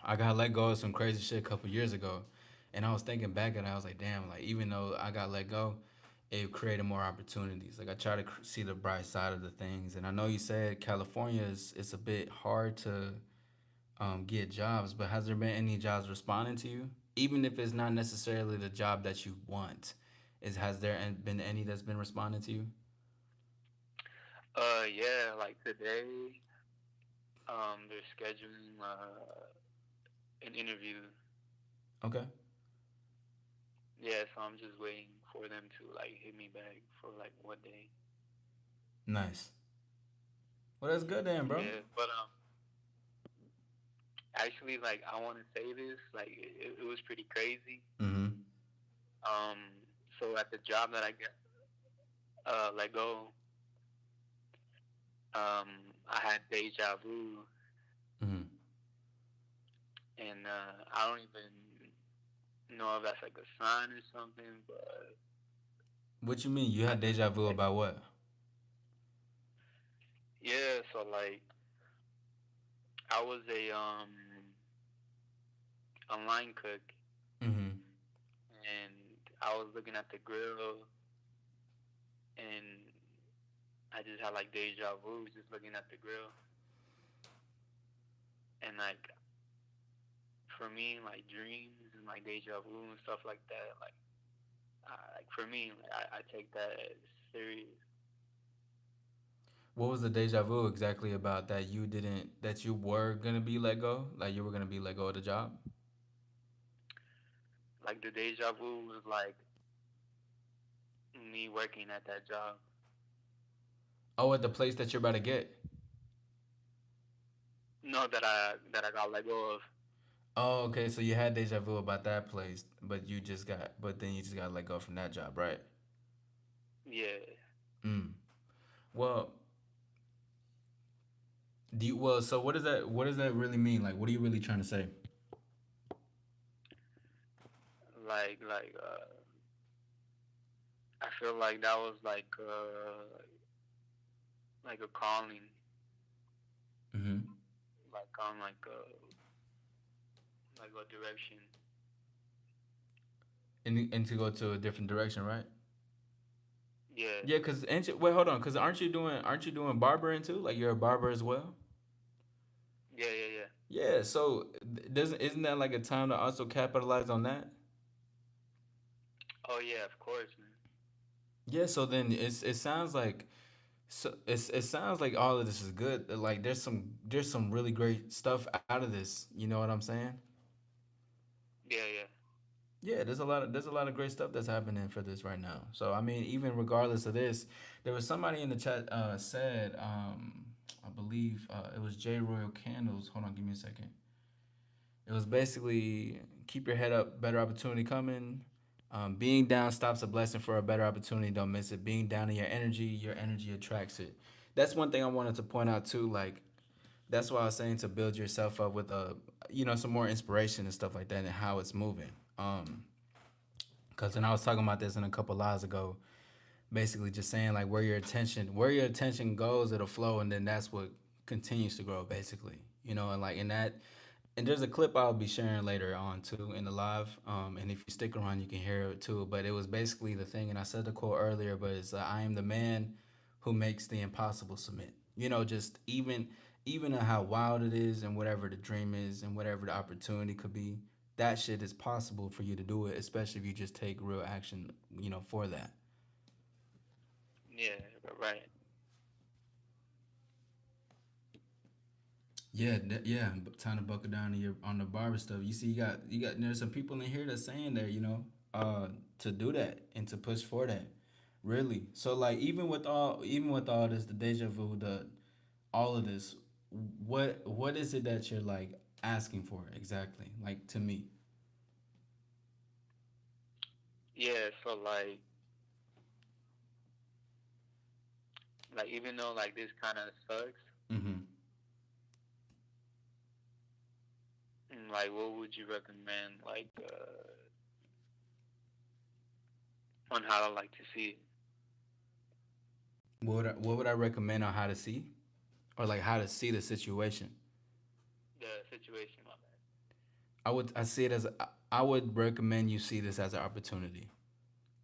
I got let go of some crazy shit a couple years ago, and I was thinking back at it. I was like, damn. Like even though I got let go, it created more opportunities. Like I try to see the bright side of the things. And I know you said California is it's a bit hard to get jobs, but has there been any jobs responding to you? Even if it's not necessarily the job that you want, has there been any that's been responding to you? Yeah, like today, they're scheduling an interview. Okay, Yeah, so I'm just waiting for them to like hit me back for like what day. nice. Well, that's good then, bro. Yeah, but actually, like, I want to say this, like, it was pretty crazy. Mm-hmm. Um, so at the job that I got let go, um, I had deja vu, Mm-hmm. and I don't even know if that's like a sign or something, but What you mean? You I had just deja vu like, about what? yeah. So like, I was a line cook, Mm-hmm. and I was looking at the grill, and I just had like deja vu just looking at the grill, and like for me, like dreams and like deja vu and stuff like that, like for me, like I take that as serious. What was the deja vu exactly about that you didn't that you were gonna be let go? Like you were gonna be let go of the job? Like the deja vu was like me working at that job. Oh, at the place that you're about to get. No, that I got let go of. Oh, okay. So you had deja vu about that place, but but then you just got let go from that job, right? Yeah, Mm. Well, so what does that really mean? Like, what are you really trying to say? like I feel like that was like a calling, Mm-hmm. like on like a direction. And to go to a different direction, right? Yeah, Yeah, cause wait, hold on, cause aren't you doing barbering too? Like you're a barber as well. yeah. Yeah. So doesn't isn't that like a time to also capitalize on that? Oh yeah, of course, man. Yeah. So then it sounds like it sounds like all of this is good. Like there's some really great stuff out of this. You know what I'm saying? Yeah. Yeah, there's a lot of great stuff that's happening for this right now. So I mean, even regardless of this, there was somebody in the chat said I believe it was J Royal Candles. Hold on, give me a second. It was basically keep your head up, better opportunity coming. Being down stops a blessing for a better opportunity. Don't miss it. Being down in your energy attracts it. That's one thing I wanted to point out too. Like that's why I was saying to build yourself up with some more inspiration and stuff like that and how it's moving. Cause then I was talking about this in a couple lives ago, basically just saying like where your attention goes, it'll flow, and then that's what continues to grow, basically. And like in that, and there's a clip I'll be sharing later on too in the live. And if you stick around, you can hear it too. But it was basically the thing, and I said the quote earlier, but it's I am the man who makes the impossible submit. Just even how wild it is, and whatever the dream is, and whatever the opportunity could be, that shit is possible for you to do it, especially if you just take real action, for that. Yeah, right. Yeah, yeah. Time to buckle down on the barber stuff. You see, you got. There's some people in here that's saying that to do that and to push for that. Really. So like even with all this, the deja vu, the all of this, what is it that you're like asking for exactly? Like to me. Yeah, so like even though like this kind of sucks, Mm-hmm. like what would you recommend on how to like to see it? What would I recommend on how to see, or like how to see the situation? The situation, my bad. I see it as I would recommend you see this as an opportunity.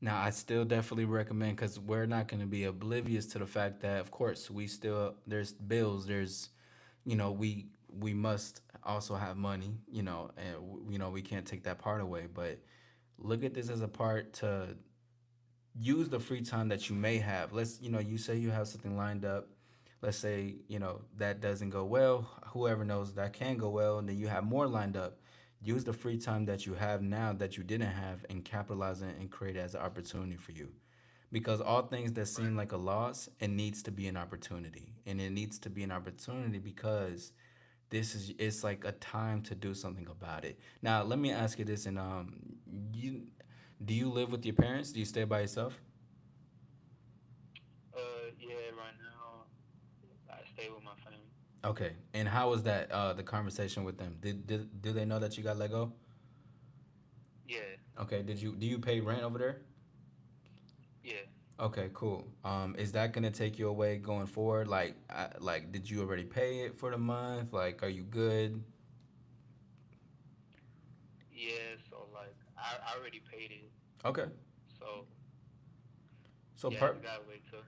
Now, I still definitely recommend because we're not going to be oblivious to the fact that, of course, there's bills, we must also have money, and we can't take that part away. But look at this as a part to use the free time that you may have. You say you have something lined up. Let's say, that doesn't go well. Whoever knows that can go well, and then you have more lined up. Use the free time that you have now that you didn't have and capitalize it and create it as an opportunity for you. Because all things that seem Right. like a loss, it needs to be an opportunity. And it needs to be an opportunity because this is it's like a time to do something about it. Now, let me ask you this, and you do you live with your parents? Do you stay by yourself? Yeah, right now I stay with my family. Okay. And how was that the conversation with them? Did do they know that you got let go? Yeah, Okay. Did you do you pay rent over there? yeah. Okay, cool. Is that gonna take you away going forward? Like, did you already pay it for the month? Like, are you good? Yeah, so like I already paid it. Okay. So So yeah, I per just gotta wait till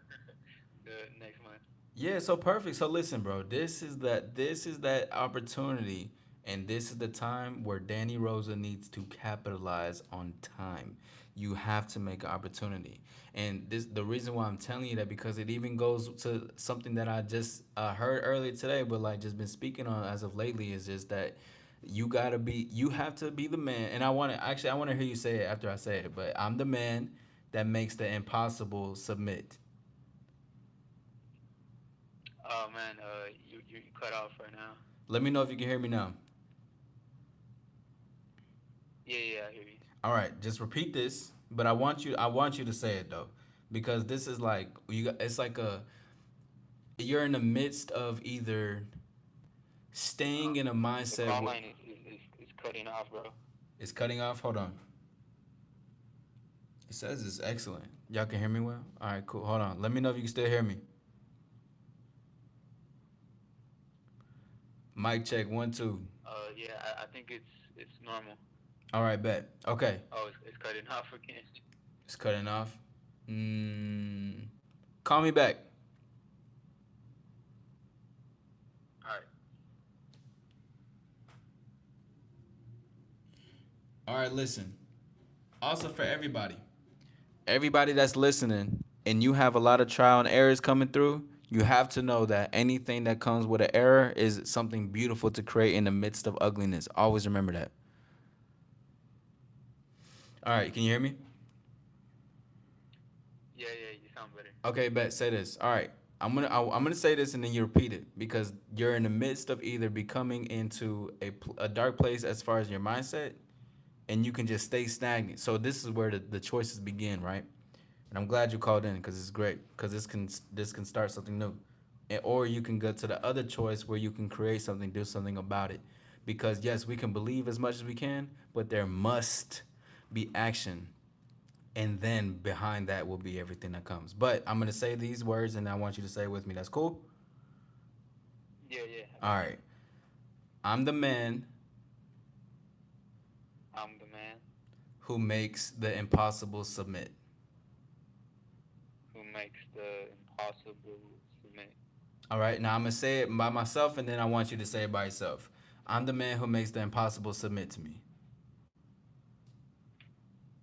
the next month. Yeah, so perfect. So listen, bro, this is that opportunity and this is the time where Danny Rosa needs to capitalize on time. You have to make an opportunity. And this the reason why I'm telling you that because it even goes to something that I just heard earlier today, but like just been speaking on as of lately is just that you have to be the man. And I want to hear you say it after I say it, but I'm the man that makes the impossible submit. Oh man, you cut off right now. Let me know if you can hear me now. Yeah, yeah, I hear you. All right, just repeat this, but I want you to say it though, because this is like it's like a you're in the midst of either staying in a The mindset call where line is cutting off, bro. it's cutting off. Hold on, it says it's excellent. Y'all can hear me well. All right, cool. Hold on. Let me know if you can still hear me. Mic check 1 2. Yeah, I think it's normal. All right, bet. Okay, Oh, it's cutting off again. it's cutting off. Mm, call me back. All right. All right, listen. Also for everybody that's listening and you have a lot of trial and errors coming through, you have to know that anything that comes with an error is something beautiful to create in the midst of ugliness. Always remember that. All right, can you hear me? Yeah, yeah, you sound better. Okay, bet. Say this. All right, I'm gonna say this and then you repeat it because you're in the midst of either becoming into a dark place as far as your mindset, and you can just stay stagnant. So this is where the choices begin, right? And I'm glad you called in because it's great because this can start something new, or you can go to the other choice where you can create something, do something about it. Because yes, we can believe as much as we can, but there must be action, and then behind that will be everything that comes. But I'm gonna say these words, and I want you to say it with me. That's cool. Yeah, yeah, I All got you. right. I'm the man I'm the man who makes the impossible submit. who makes the impossible submit. All right. Now I'm gonna say it by myself, and then I want you to say it by yourself. I'm the man who makes the impossible submit to me.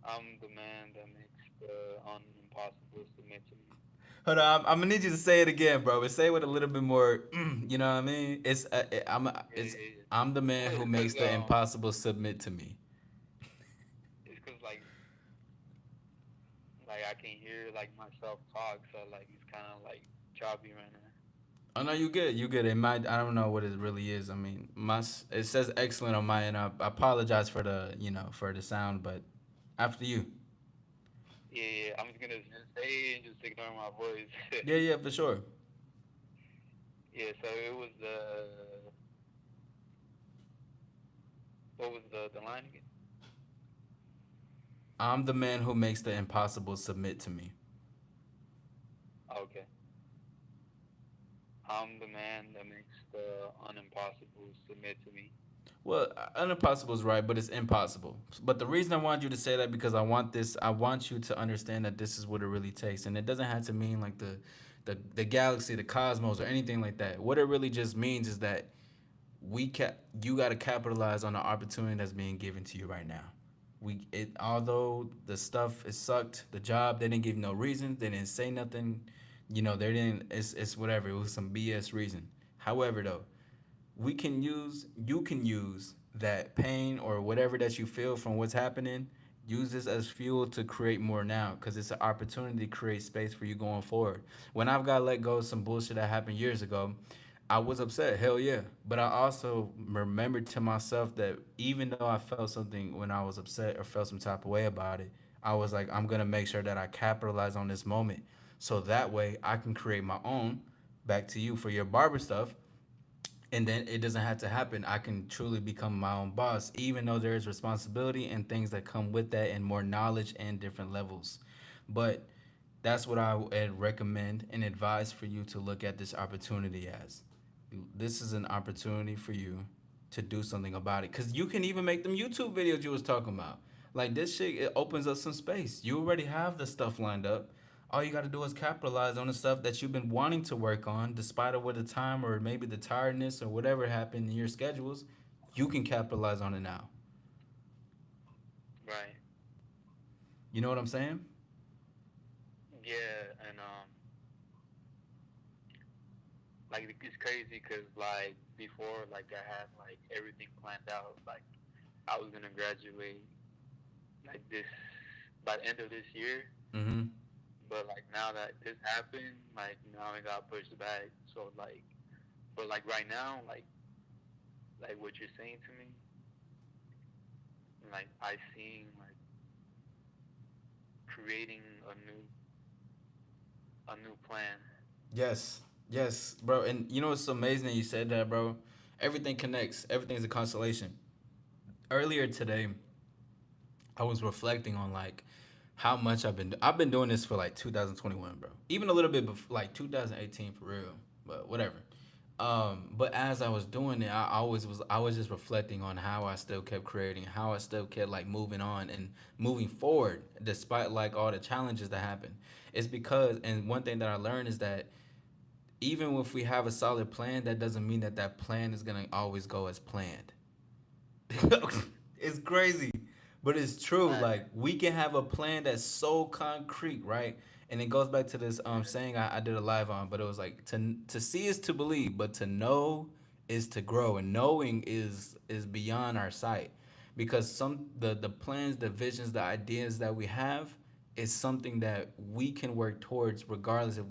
I'm the man that makes the unimpossible submit to me. Hold on, I'm gonna need you to say it again, bro. But say it with a little bit more. You know what I mean? Yeah, yeah, yeah. I'm the man who It's makes cause the impossible submit to me. it's cause like I can hear like myself talk, so like it's kind of like choppy right now. Oh no, you good. You good. It might. I don't know what it really is. I mean, it says excellent on my end. I apologize for the for the sound, but after you. Yeah, yeah. I'm just gonna just say and just ignore my voice. Yeah, yeah, for sure. Yeah. So it was what was the line again? I'm the man who makes the impossible submit to me. Oh, okay. I'm the man that makes the unimpossible submit to me. Well, unimpossible is right, but it's impossible. But the reason I want you to say that because I want you to understand that this is what it really takes, and it doesn't have to mean like the galaxy, the cosmos, or anything like that. What it really just means is that you got to capitalize on the opportunity that's being given to you right now. Although the stuff is sucked, the job they didn't give no reason, they didn't say nothing, they didn't. It's whatever. It was some BS reason. However, though, you can use that pain or whatever that you feel from what's happening, use this as fuel to create more now because it's an opportunity to create space for you going forward. When I've got let go of some bullshit that happened years ago, I was upset, hell yeah. But I also remembered to myself that even though I felt something when I was upset or felt some type of way about it, I was like, I'm gonna make sure that I capitalize on this moment. So that way I can create my own, back to you for your barber stuff. And then it doesn't have to happen. I can truly become my own boss, even though there is responsibility and things that come with that and more knowledge and different levels. But that's what I would recommend and advise for you to look at this opportunity as. This is an opportunity for you to do something about it. Cause you can even make them YouTube videos you was talking about. Like this shit, it opens up some space. You already have the stuff lined up. All you got to do is capitalize on the stuff that you've been wanting to work on, despite of what the time or maybe the tiredness or whatever happened in your schedules. You can capitalize on it now. Right. You know what I'm saying? Yeah, and like it's crazy because like before, like I had like everything planned out. Like I was gonna graduate like this by the end of this year, Mm-hmm. but like now that this happened, like now it got pushed back. So like, but like right now, like what you're saying to me, like I seen like creating a new plan. Yes, yes, bro. And you know it's amazing that you said that, bro. Everything connects. Everything's a constellation. Earlier today, I was reflecting on like how much I've been doing this for like 2021, bro. Even a little bit before, like 2018 for real, but whatever. But as I was doing it, I was just reflecting on how I still kept creating, how I still kept like moving on and moving forward despite like all the challenges that happened. It's because, and one thing that I learned is that even if we have a solid plan, that doesn't mean that that plan is gonna always go as planned. It's crazy, but it's true. Right. Like we can have a plan that's so concrete, right? And it goes back to this saying I did a live on, but it was like to see is to believe, but to know is to grow, and knowing is beyond our sight, because some the plans, the visions, the ideas that we have is something that we can work towards, regardless if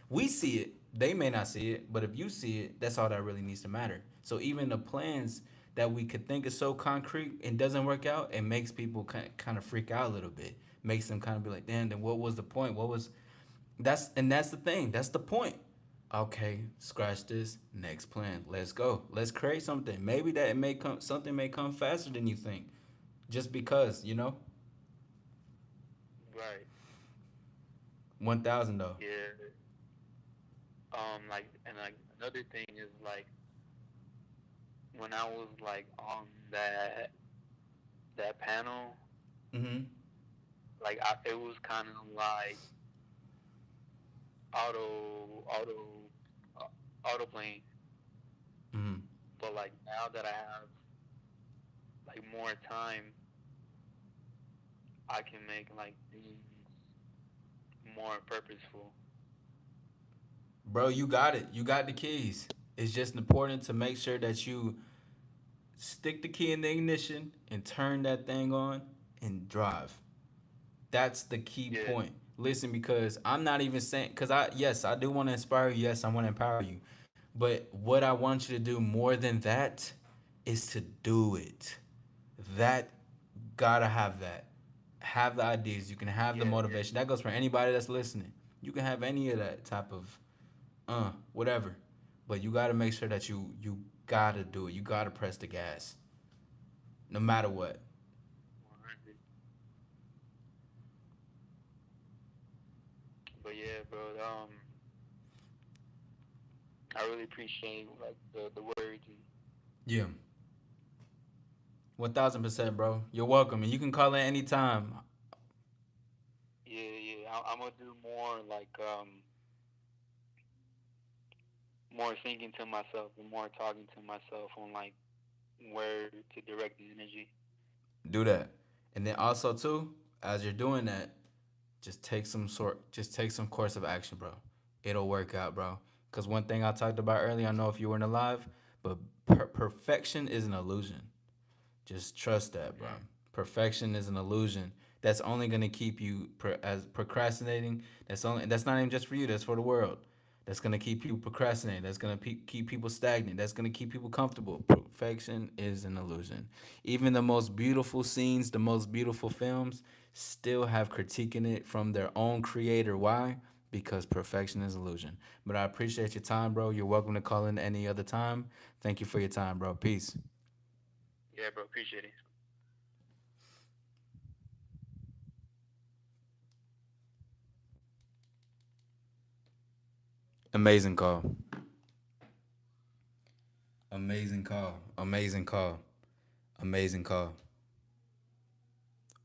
we see it. They may not see it, but if you see it, that's all that really needs to matter. So even the plans that we could think is so concrete and doesn't work out, it makes people kind of freak out a little bit. Makes them kind of be like, damn, then what was the point? What was that's the thing. That's the point. Okay, scratch this. Next plan. Let's go. Let's create something. Maybe that it may come something may come faster than you think. Just because, you know? Right. 1,000 though. Yeah. Like and like another thing is like when I was like on that panel, Mm-hmm. like it was kind of like auto uh, auto playing. Mm-hmm. But like now that I have like more time, I can make like things more purposeful. Bro, you got it. You got the keys. It's just important to make sure that you stick the key in the ignition and turn that thing on and drive. That's the key Yeah. point. Listen, because I'm not even saying, because yes, I do want to inspire you. Yes, I want to empower you. But what I want you to do more than that is to do it. That gotta have that. Have the ideas. You can have the Yeah. Yeah. motivation. That goes for anybody that's listening. You can have any of that type of whatever. But you gotta make sure that you gotta do it. You gotta press the gas. No matter what. 100. But yeah, bro. I really appreciate like the words. And Yeah. 1,000%, bro. You're welcome. And you can call in anytime. yeah, yeah. I'm gonna do more like more thinking to myself and more talking to myself on like where to direct the energy. Do that. And then also too, as you're doing that, just take some course of action, bro. It'll work out, bro. Cause one thing I talked about earlier, I know if you weren't alive, but perfection is an illusion. Just trust that, bro. Mm-hmm. Perfection is an illusion. That's only gonna keep you as procrastinating. That's not even just for you. That's for the world. That's gonna keep people procrastinating. That's gonna keep people stagnant. That's gonna keep people comfortable. Perfection is an illusion. Even the most beautiful scenes, the most beautiful films, still have critique in it from their own creator. Why? Because perfection is illusion. But I appreciate your time, bro. You're welcome to call in any other time. Thank you for your time, bro. Peace. Yeah, bro. Appreciate it. Amazing call. Amazing call. Amazing call. Amazing call.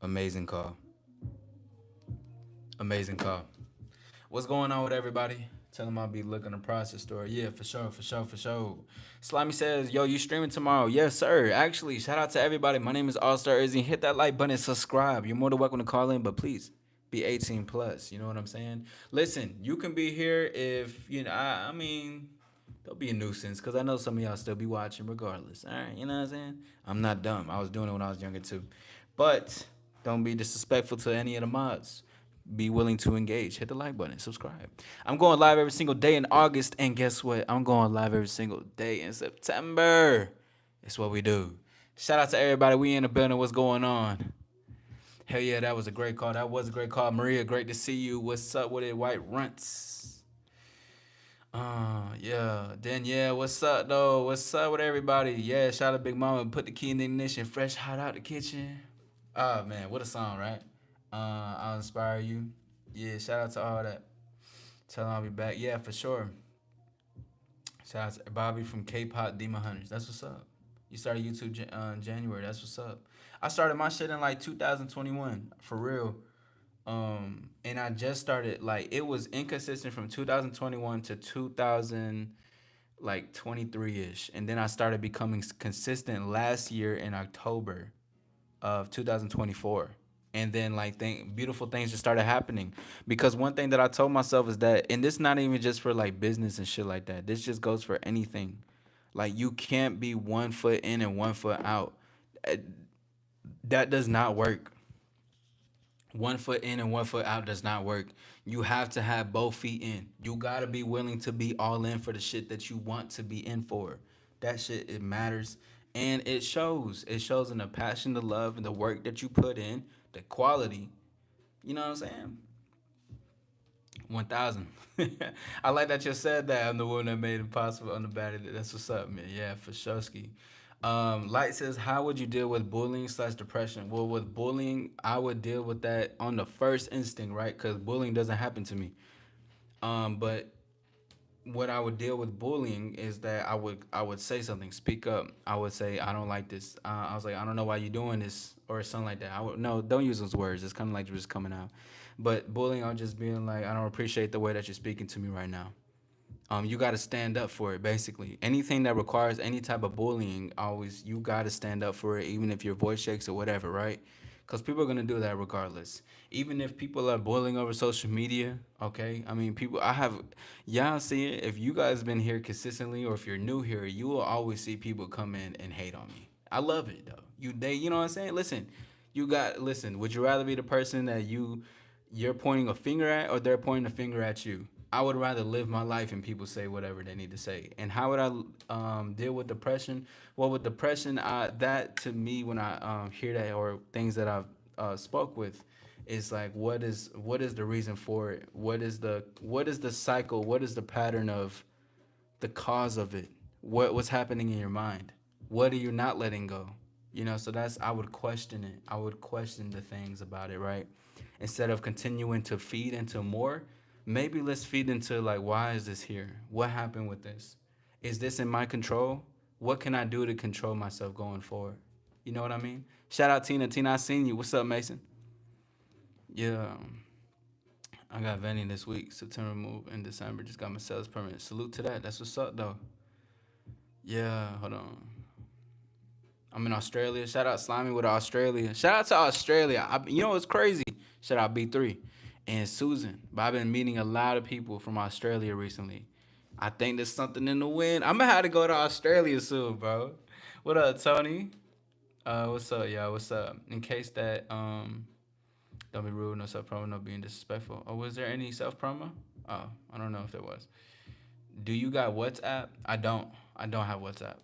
Amazing call. Amazing call. What's going on with everybody? Tell them I'll be looking to process store. Yeah, for sure, for sure, for sure. Slimy says, yo, you streaming tomorrow? Yes, sir. Actually, shout out to everybody. My name is All Star Izzy. Hit that like button and subscribe. You're more than welcome to call in, but please be 18 plus. You know what I'm saying? Listen, you can be here if, I mean, don't be a nuisance because I know some of y'all still be watching regardless. All right, you know what I'm saying? I'm not dumb. I was doing it when I was younger too. But don't be disrespectful to any of the mods. Be willing to engage. Hit the like button. Subscribe. I'm going live every single day in August. And guess what? I'm going live every single day in September. It's what we do. Shout out to everybody. We in the building. What's going on? Hell yeah, that was a great call. That was a great call. Maria, great to see you. What's up with it? White runts. Yeah. Then yeah, what's up though? What's up with everybody? Yeah, shout out Big Mama. Put the key in the ignition. Fresh hot out the kitchen. Oh man, what a song, right? I'll inspire you. Yeah, shout out to all that. Tell them I'll be back. Yeah, for sure. Shout out to Bobby from K-pop Demon Hunters. That's what's up. You started YouTube in January. That's what's up. I started my shit in like 2021 for real. And I just started like it was inconsistent from 2021 to 2000 like 23 ish, and then I started becoming consistent last year in October of 2024. And then like beautiful things just started happening because one thing that I told myself is that, and this not even just for like business and shit like that, this just goes for anything. Like you can't be 1 foot in and 1 foot out. Uh, that does not work. 1 foot in and 1 foot out does not work. You have to have both feet in. You gotta be willing to be all in for the shit that you want to be in for. That shit, it matters. And it shows. It shows in the passion, the love, and the work that you put in, the quality. You know what I'm saying? 1,000. I like that you said that. I'm the one that made it possible on the battery. That's what's up, man. Yeah, for Shosky. Light says, how would you deal with bullying slash depression? Well, with bullying, I would deal with that on the first instinct, right? Because bullying doesn't happen to me. But what I would deal with bullying is that I would say something, speak up. I would say I don't like this. I was like, I don't know why you're doing this or something like that. I would no, don't use those words. It's kind of like just coming out. But bullying, I'll just being like, I don't appreciate the way that you're speaking to me right now. You got to stand up for it. Basically, anything that requires any type of bullying, always you got to stand up for it, even if your voice shakes or whatever, right? Because people are gonna do that regardless. Even if people are bullying over social media, okay. I mean, people. I have, y'all see it. If you guys been here consistently, or if you're new here, you will always see people come in and hate on me. I love it though. You know what I'm saying? Listen, listen. Would you rather be the person that you're pointing a finger at, or they're pointing a finger at you? I would rather live my life and people say whatever they need to say. And how would I deal with depression? Well, with depression, that to me, when I hear that or things that I've spoke with, is like, what is the reason for it? What is the cycle? What is the pattern of the cause of it? What's happening in your mind? What are you not letting go? So that's, I would question it. I would question the things about it, right? Instead of continuing to feed into more, maybe let's feed into like, why is this here? What happened with this? Is this in my control? What can I do to control myself going forward? You know what I mean? Shout out Tina. Tina, I seen you. What's up, Mason? Yeah. I got vending this week. September move in December. Just got my sales permit. Salute to that. That's what's up though. Yeah, hold on. I'm in Australia. Shout out Slimy with Australia. Shout out to Australia. You know what's crazy? Shout out B3 and Susan. But I've been meeting a lot of people from Australia recently. I think there's something in the wind. I'm gonna have to go to Australia soon, bro. What up, Tony? What's up, y'all? What's up? In case that don't be rude, no self promo, no being disrespectful. Oh, was there any self promo? Oh, I don't know if there was. Do you got WhatsApp? I don't. I don't have WhatsApp.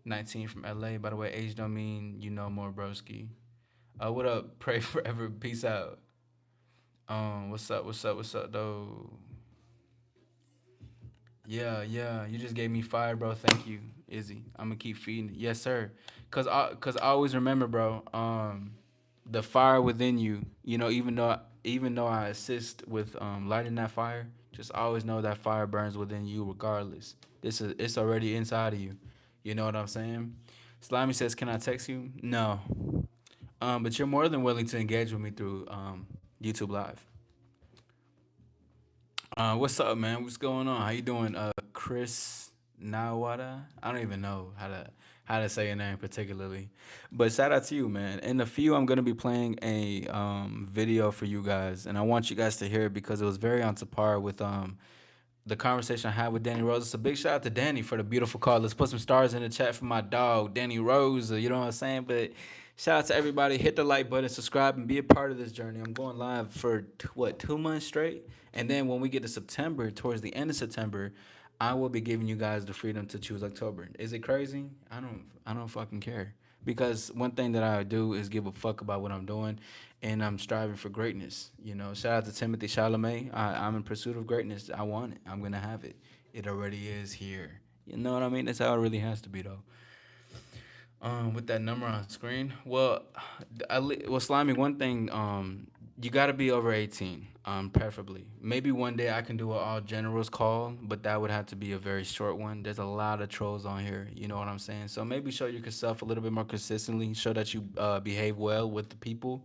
19 from LA. By the way, age don't mean you know more, broski. What up? Pray forever. Peace out. What's up? What's up? What's up, though? Yeah, yeah. You just gave me fire, bro. Thank you, Izzy. I'm gonna keep feeding it. Yes, sir. Cause I always remember, bro. The fire within you. You know, even though I assist with lighting that fire, just always know that fire burns within you, regardless. It's already inside of you. You know what I'm saying? Slimy says, "Can I text you?" No. But you're more than willing to engage with me through YouTube Live. What's up, man? What's going on? How you doing, Chris Nawada? I don't even know how to say your name particularly, but shout out to you, man. In a few, I'm gonna be playing a video for you guys, and I want you guys to hear it because it was very on to par with the conversation I had with Danny Rosa. So big shout out to Danny for the beautiful call. Let's put some stars in the chat for my dog, Danny Rosa. You know what I'm saying? But shout out to everybody. Hit the like button, subscribe, and be a part of this journey. I'm going live for what, 2 months straight, and then when we get to September, towards the end of September, I will be giving you guys the freedom to choose October. Is it crazy? I don't fucking care. Because one thing that I do is give a fuck about what I'm doing, and I'm striving for greatness. You know, shout out to Timothy Chalamet. I'm in pursuit of greatness. I want it. I'm gonna have it. It already is here. You know what I mean? That's how it really has to be, though. With that number on screen. Well, Slimy. One thing. You got to be over 18. Preferably. Maybe one day I can do an all generals call, but that would have to be a very short one. There's a lot of trolls on here. You know what I'm saying? So maybe show yourself a little bit more consistently. Show that you behave well with the people,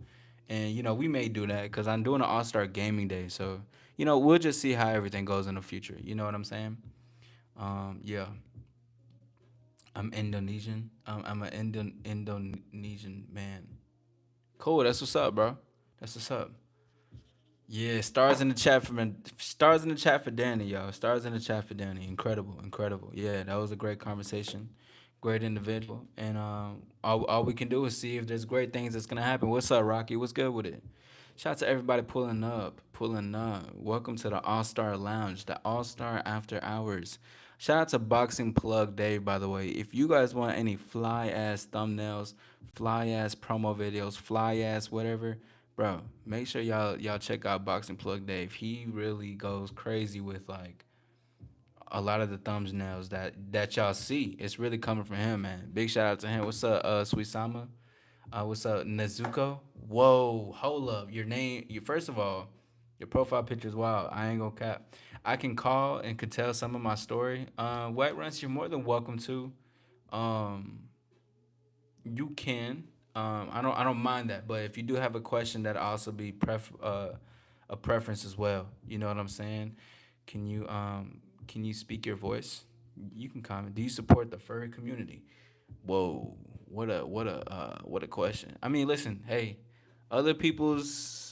and we may do that because I'm doing an All Star Gaming Day. So we'll just see how everything goes in the future. You know what I'm saying? Yeah. I'm Indonesian. I'm an Indonesian man. Cool. That's what's up, bro. That's what's up. Yeah, stars in the chat for Danny, y'all. Stars in the chat for Danny. Incredible, incredible. Yeah, that was a great conversation. Great individual. And all we can do is see if there's great things that's gonna happen. What's up, Rocky? What's good with it? Shout out to everybody pulling up, pulling up. Welcome to the All Star Lounge, the All Star After Hours. Shout out to Boxing Plug Dave, by the way. If you guys want any fly ass thumbnails, fly ass promo videos, fly ass whatever, bro, make sure y'all check out Boxing Plug Dave. He really goes crazy with like a lot of the thumbnails that y'all see. It's really coming from him, man. Big shout out to him. What's up, Sweet Sama? What's up, Nezuko? Whoa, hold up. Your name, first of all, your profile picture is wild. I ain't gonna cap. I can call and could tell some of my story. White Runs, you're more than welcome to. Um, you can. I don't mind that. But if you do have a question, that also be a preference as well. You know what I'm saying? Can you speak your voice? You can comment. Do you support the furry community? Whoa, what a question. I mean, listen, hey, other people's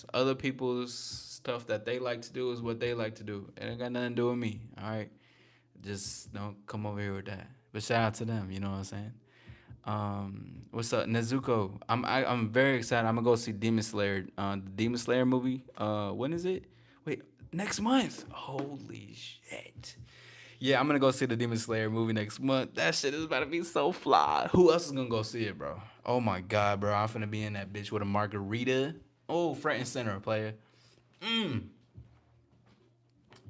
stuff that they like to do is what they like to do. It ain't got nothing to do with me. All right, just don't come over here with that. But shout out to them. You know what I'm saying? What's up, Nezuko? I'm very excited. I'm gonna go see Demon Slayer. The Demon Slayer movie. When is it? Wait, next month. Holy shit. Yeah, I'm gonna go see the Demon Slayer movie next month. That shit is about to be so fly. Who else is gonna go see it, bro? Oh my god, bro. I'm finna be in that bitch with a margarita. Oh, front and center, player. Mm.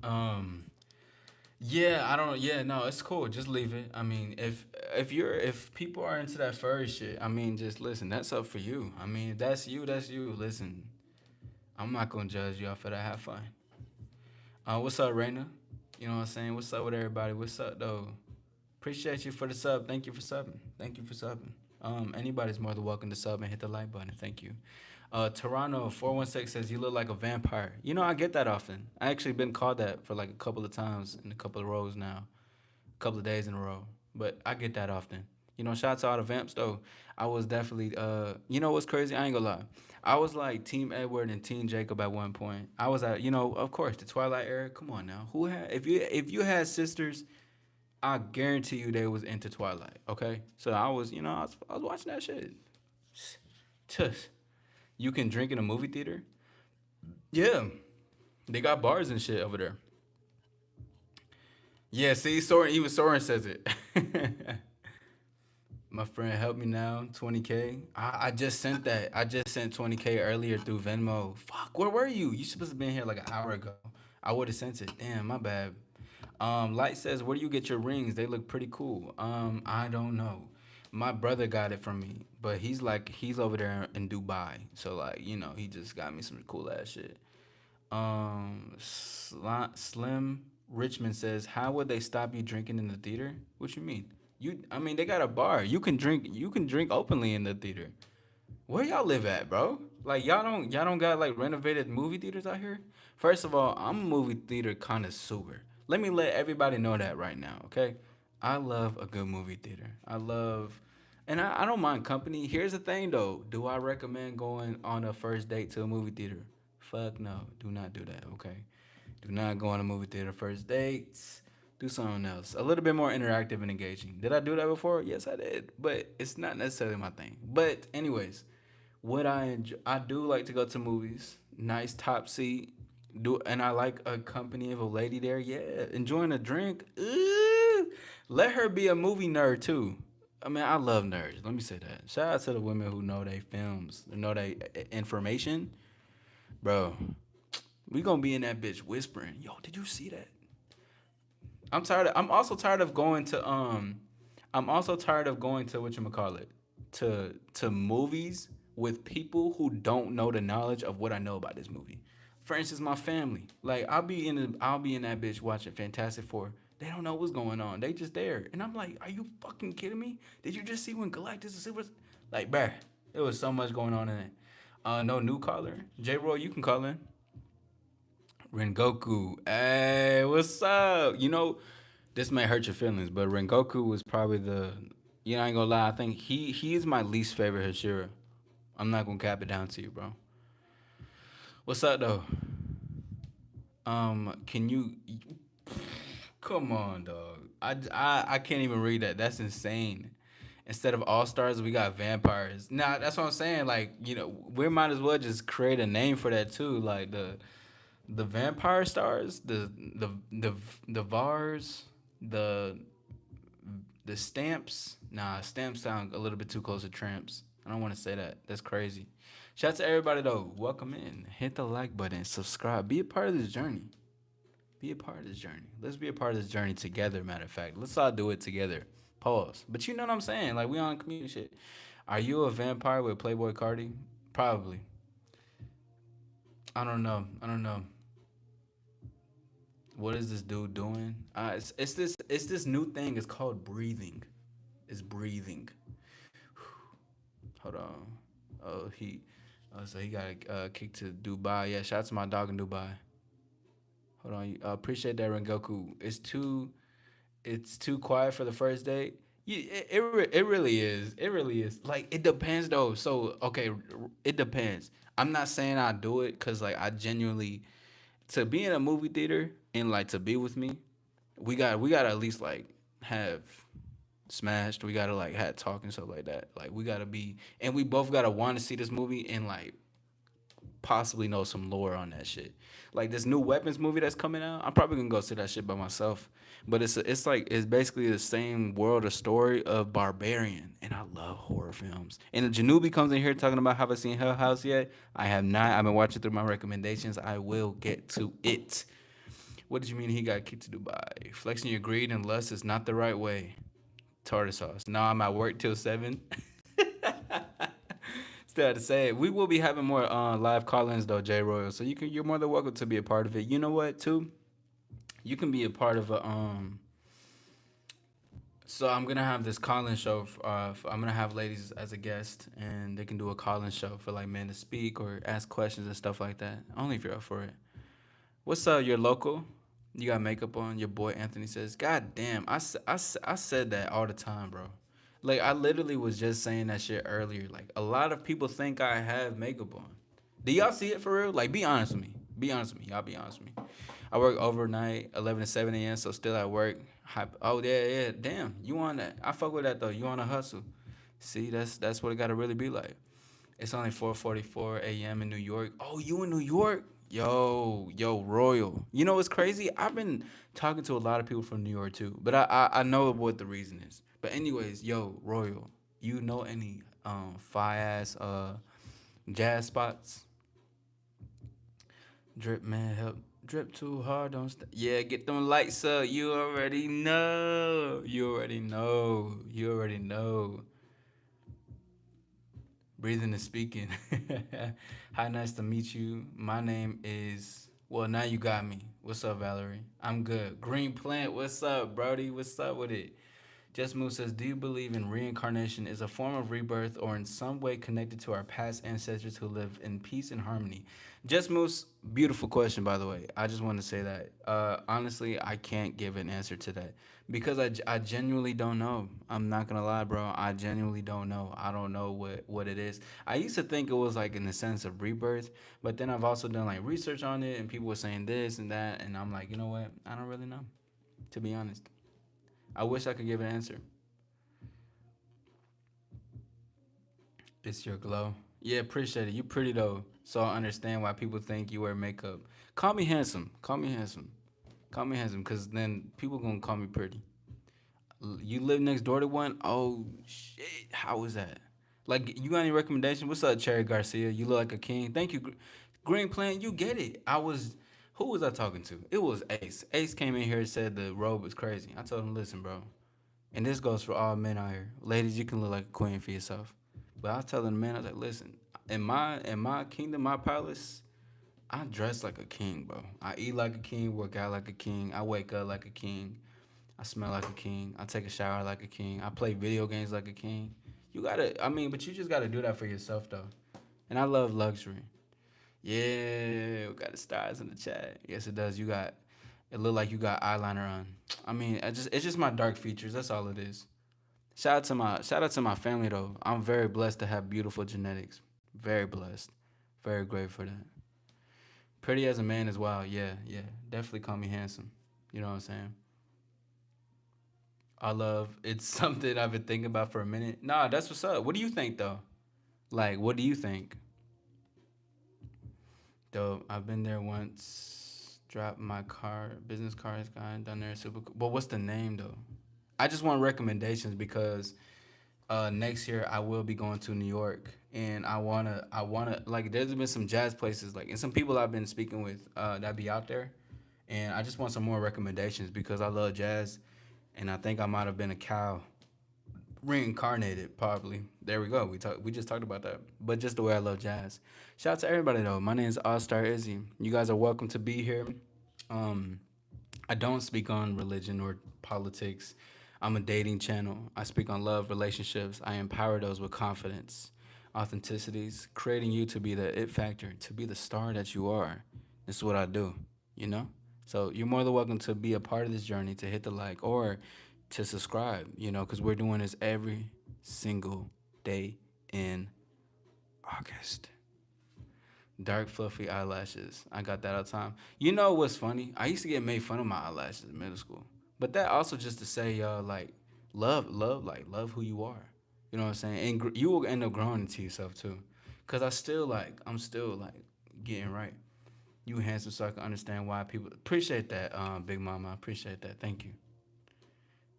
Um. Yeah, I don't. Yeah, no, it's cool. Just leave it. I mean, if people are into that furry shit, I mean, just listen. That's up for you. I mean, if that's you. That's you. Listen, I'm not gonna judge you off of that. Have fun. What's up, Raina? You know what I'm saying? What's up with everybody? What's up, though? Appreciate you for the sub. Thank you for subbing. Thank you for subbing. Anybody's more than welcome to sub and hit the like button. Thank you. Toronto 416 says you look like a vampire. I get that often. I actually been called that for like a couple of times in a couple of rows now, a couple of days in a row. But I get that often. Shout out to all the vamps though. I was definitely what's crazy? I ain't gonna lie. I was like Team Edward and Team Jacob at one point. I was at, of course, the Twilight era. Come on now. Who had if you had sisters, I guarantee you they was into Twilight. Okay, so I was watching that shit. Tuss. You can drink in a movie theater. Yeah, they got bars and shit over there. Yeah, see, Soren, even Soren says it. My friend, help me now. 20K. I just sent that. I just sent 20K earlier through Venmo. Fuck, where were you? You supposed to be in here like an hour ago. I would have sent it. Damn, my bad. Light says, where do you get your rings? They look pretty cool. I don't know. My brother got it from me, but he's over there in Dubai. So like, he just got me some cool ass shit. Slim Richmond says, "How would they stop you drinking in the theater? What you mean? I mean, they got a bar. You can drink. You can drink openly in the theater. Where y'all live at, bro? Like y'all don't got like renovated movie theaters out here. First of all, I'm a movie theater connoisseur. Let me let everybody know that right now, okay? I love a good movie theater. And I don't mind company. Here's the thing though. Do I recommend going on a first date to a movie theater? Fuck no. Do not do that, okay? Do not go on a movie theater first dates. Do something else. A little bit more interactive and engaging. Did I do that before? Yes, I did. But it's not necessarily my thing. But anyways, what I enjoy, I do like to go to movies. Nice top seat. And I like a company of a lady there. Yeah, enjoying a drink. Let her be a movie nerd too. I mean, I love nerds. Let me say that. Shout out to the women who know they films, who know they information, bro. We gonna be in that bitch whispering. Yo, did you see that? I'm tired. I'm also tired of going to I'm also tired of going to what you call it to movies with people who don't know the knowledge of what I know about this movie. For instance, my family. Like I'll be in that bitch watching Fantastic Four. They don't know what's going on. They just there, and I'm like, are you fucking kidding me? Did you just see when Galactus and Silver? Like, bruh, there was so much going on in it. No new caller. J. Roy, you can call in. Rengoku. Hey, what's up? This may hurt your feelings, but Rengoku was probably I ain't gonna lie, I think he is my least favorite Hashira. I'm not gonna cap it down to you, bro. What's up though? Can you come on, dog? I can't even read that. That's insane. Instead of all stars, we got vampires. Nah, that's what I'm saying. Like, we might as well just create a name for that too. Like the vampire stars, the Vars, the the stamps. Nah, stamps sound a little bit too close to tramps. I don't want to say that. That's crazy. Shout out to everybody though. Welcome in. Hit the like button. Subscribe. Be a part of this journey. Be a part of this journey. Let's be a part of this journey together. Matter of fact, let's all do it together. Pause. But you know what I'm saying? Like we on community shit. Are you a vampire with Playboy Cardi? Probably. I don't know. I don't know. What is this dude doing? It's this new thing. It's called breathing. It's breathing. Hold on. So he got kicked to Dubai. Yeah, shout out to my dog in Dubai. Hold on. Appreciate that, Rengoku. It's too quiet for the first date. Yeah, it really is. It really is. Like it depends though. So okay, it depends. I'm not saying I do it because like I genuinely to be in a movie theater and like to be with me, we gotta at least like have smashed. We gotta like have talk and stuff like that. Like we gotta be and we both gotta want to see this movie and like possibly know some lore on that shit. Like this new weapons movie that's coming out, I'm probably gonna go see that shit by myself. But it's basically the same world or story of Barbarian, and I love horror films. And the Janubi comes in here talking about have I seen Hell House yet? I have not. I've been watching through my recommendations. I will get to it. What did you mean he got kicked to Dubai? Flexing your greed and lust is not the right way. Tartar sauce. Now I'm at work till 7. Still have to say it. We will be having more live call-ins though, J Royal. So you're more than welcome to be a part of it. You know what, too? You can be a part of a So I'm gonna have this call-in show. I'm gonna have ladies as a guest, and they can do a call-in show for like men to speak or ask questions and stuff like that. Only if you're up for it. What's up? Your local? You got makeup on? Your boy Anthony says, "God damn, I said that all the time, bro. Like I literally was just saying that shit earlier. Like a lot of people think I have makeup on. Do y'all see it for real? Like be honest with me. Be honest with me. Y'all be honest with me. I work overnight, 11 to 7 a.m. So still at work. Oh yeah, yeah. Damn, you on that? I fuck with that though. You on a hustle. See, that's what it gotta really be like. It's only 4:44 a.m. in New York. Oh, you in New York? Yo, Royal. You know what's crazy? I've been talking to a lot of people from New York too, but I know what the reason is. But anyways, yo, Royal, you know any fire ass jazz spots? Drip man, help drip too hard, don't yeah, get them lights up. You already know. You already know. You already know. Breathing and speaking. Hi, nice to meet you. My name is. Well, now you got me. What's up, Valerie? I'm good. Green Plant, what's up, Brody? What's up with it? Just Move says, do you believe in reincarnation is a form of rebirth or in some way connected to our past ancestors who live in peace and harmony? Just Moose, beautiful question, by the way. I just want to say that. Honestly, I can't give an answer to that because I genuinely don't know. I'm not going to lie, bro. I genuinely don't know. I don't know what it is. I used to think it was like in the sense of rebirth, but then I've also done like research on it and people were saying this and that. And I'm like, you know what? I don't really know, to be honest. I wish I could give an answer. It's your glow. Yeah, appreciate it. You pretty though, so I understand why people think you wear makeup. Call me handsome. Call me handsome. Call me handsome, cause then people gonna call me pretty. You live next door to one? Oh shit! How is that? Like, you got any recommendation? What's up, Cherry Garcia? You look like a king. Thank you, Green Plant. You get it. I was. Who was I talking to? It was Ace. Ace came in here and said the robe was crazy. I told him, listen, bro. And this goes for all men out here. Ladies, you can look like a queen for yourself. But I was telling the man, I was like, listen, in my kingdom, my palace, I dress like a king, bro. I eat like a king, work out like a king, I wake up like a king, I smell like a king, I take a shower like a king, I play video games like a king. You gotta, I mean, but you just gotta do that for yourself though. And I love luxury. Yeah, we got the stars in the chat. Yes, it does. You got, it look like you got eyeliner on. I mean, it's just my dark features. That's all it is. Shout out to my family though. I'm very blessed to have beautiful genetics. Very blessed. Very grateful for that. Pretty as a man as well. Yeah, yeah. Definitely call me handsome. You know what I'm saying? I love it's something I've been thinking about for a minute. Nah, that's what's up. What do you think though? Like, what do you think? Though I've been there once. Dropped my car, business card is gone down there. Super cool. But what's the name though? I just want recommendations because next year I will be going to New York, and I wanna like. There's been some jazz places like, and some people I've been speaking with that be out there, and I just want some more recommendations because I love jazz, and I think I might have been a cow reincarnated probably. There we go. We just talked about that, but just the way I love jazz. Shout out to everybody though. My name is All Star Izzy. You guys are welcome to be here. Um, I don't speak on religion or politics. I'm a dating channel. I speak on love, relationships. I empower those with confidence, authenticities, creating you to be the it factor, to be the star that you are. This is what I do, you know? So you're more than welcome to be a part of this journey, to hit the like or to subscribe, because we're doing this every single day in August. Dark fluffy eyelashes. I got that all the time. You know what's funny? I used to get made fun of my eyelashes in middle school. But that also just to say, y'all, like, love who you are. You know what I'm saying? And you will end up growing into yourself too. Cause I'm still like getting right. You handsome, so I can understand why people appreciate that, Big Mama. I appreciate that. Thank you.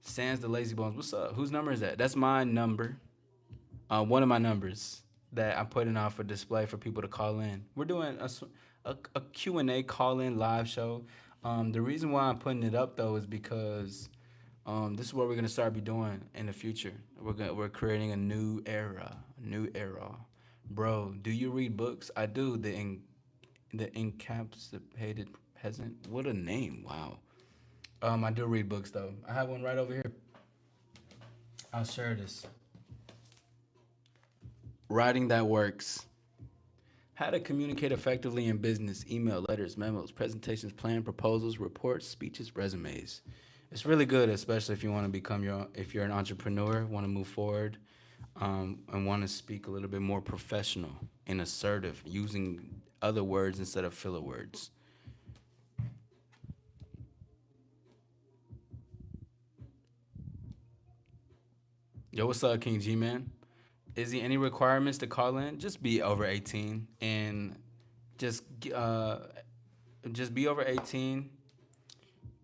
Sans the Lazy Bones. What's up? Whose number is that? That's my number. One of my numbers that I'm putting out for display for people to call in. We're doing a Q&A call-in live show. The reason why I'm putting it up though is because this is what we're gonna start be doing in the future. We're creating a new era. Bro, do you read books? I do. The Incapacitated Peasant. What a name! Wow. I do read books though. I have one right over here. I'll share this. Writing that works. How to communicate effectively in business, email, letters, memos, presentations, plan, proposals, reports, speeches, resumes. It's really good, especially if you want to if you're an entrepreneur, want to move forward, and want to speak a little bit more professional and assertive, using other words instead of filler words. Yo, what's up, King G Man? Is there any requirements to call in? Just be over 18 and just just be over 18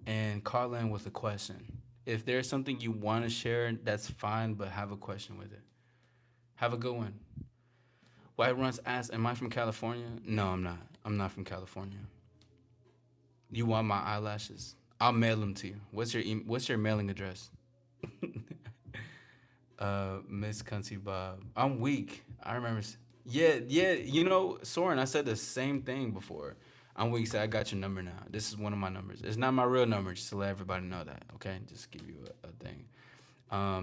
and call in with a question. If there's something you want to share, that's fine, but have a question with it. Have a good one. White Runs asks, "Am I from California?" No, I'm not. I'm not from California. You want my eyelashes? I'll mail them to you. What's your mailing address? Miss Cunty Bob. I'm weak. I remember. Yeah, yeah. You know, Soren, I said the same thing before. I'm weak. So I got your number now. This is one of my numbers. It's not my real number. Just to let everybody know that. Okay, just give you a thing.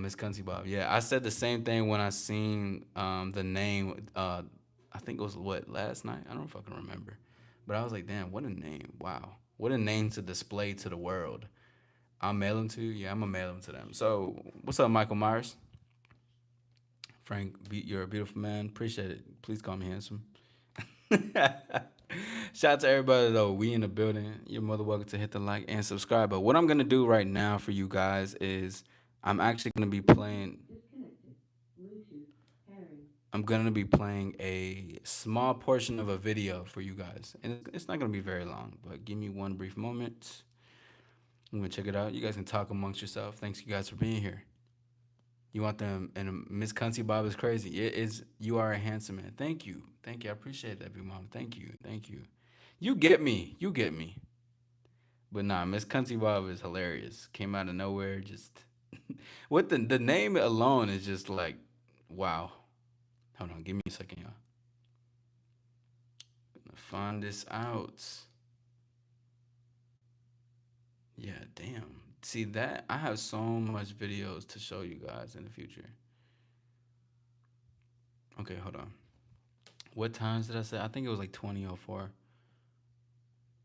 Miss Cunty Bob. Yeah, I said the same thing when I seen the name. I think it was what last night. I don't fucking remember, but I was like, damn, what a name! Wow, what a name to display to the world. I'll mail them to you. Yeah, I'm gonna mail them to them. So, what's up, Michael Myers? Frank, you're a beautiful man. Appreciate it. Please call me handsome. Shout out to everybody though. We in the building. You're more than welcome to hit the like and subscribe. But what I'm gonna do right now for you guys is I'm actually gonna be playing. I'm gonna be playing a small portion of a video for you guys, and it's not gonna be very long. But give me one brief moment. I'm gonna check it out. You guys can talk amongst yourself. Thanks you guys for being here. You want them and Miss Cunty Bob is crazy. It is you are a handsome man. Thank you. Thank you. I appreciate that, big mom. Thank you. Thank you. You get me. You get me. But nah, Miss Cunty Bob is hilarious. Came out of nowhere, just what the name alone is just like wow. Hold on, give me a second, y'all. Gonna find this out. Yeah, damn. See that? I have so much videos to show you guys in the future. Okay, hold on. What times did I say? I think it was like 20:04.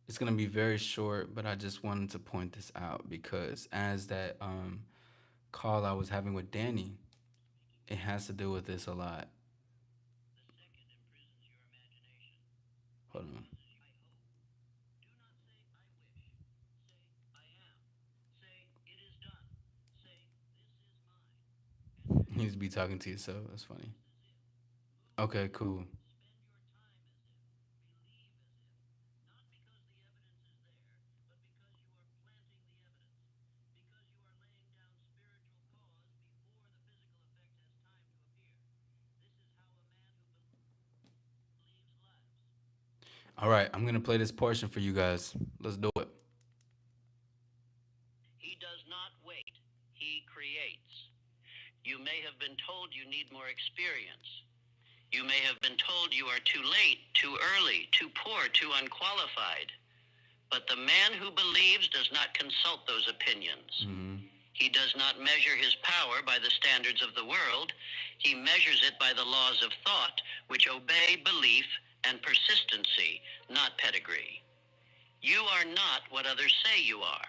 It's gonna be very short, but I just wanted to point this out because as that call I was having with Danny, it has to do with this a lot. Hold on. You need to be talking to yourself. That's funny. Okay, cool. All right, I'm gonna play this portion for you guys. Let's do it. He does not wait. He creates. You may have been told you need more experience. You may have been told you are too late, too early, too poor, too unqualified. But the man who believes does not consult those opinions. He does not measure his power by the standards of the world. He measures it by the laws of thought, which obey belief and persistency, not pedigree. You are not what others say you are.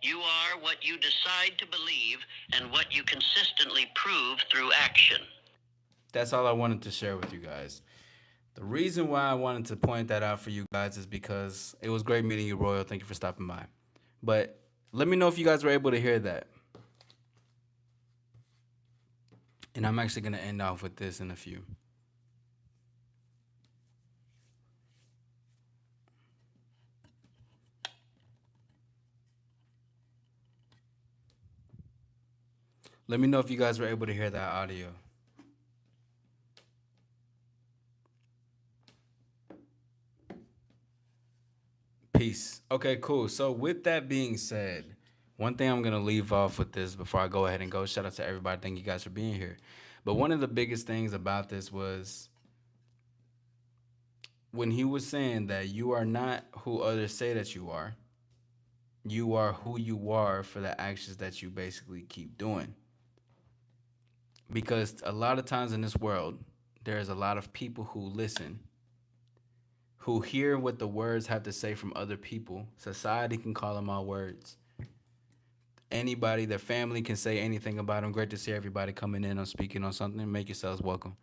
You are what you decide to believe and what you consistently prove through action. That's all I wanted to share with you guys. The reason why I wanted to point that out for you guys is because it was great meeting you, Royal. Thank you for stopping by. But let me know if you guys were able to hear that. And I'm actually going to end off with this in a few. Let me know if you guys were able to hear that audio. Peace. Okay, cool. So with that being said, one thing I'm gonna leave off with this before I go ahead and go. Shout out to everybody. Thank you guys for being here. But one of the biggest things about this was when he was saying that you are not who others say that you are. You are who you are for the actions that you basically keep doing. Because a lot of times in this world, there's a lot of people who listen, who hear what the words have to say from other people. Society can call them all words. Anybody, their family can say anything about them. Great to see everybody coming in on speaking on something. Make yourselves welcome.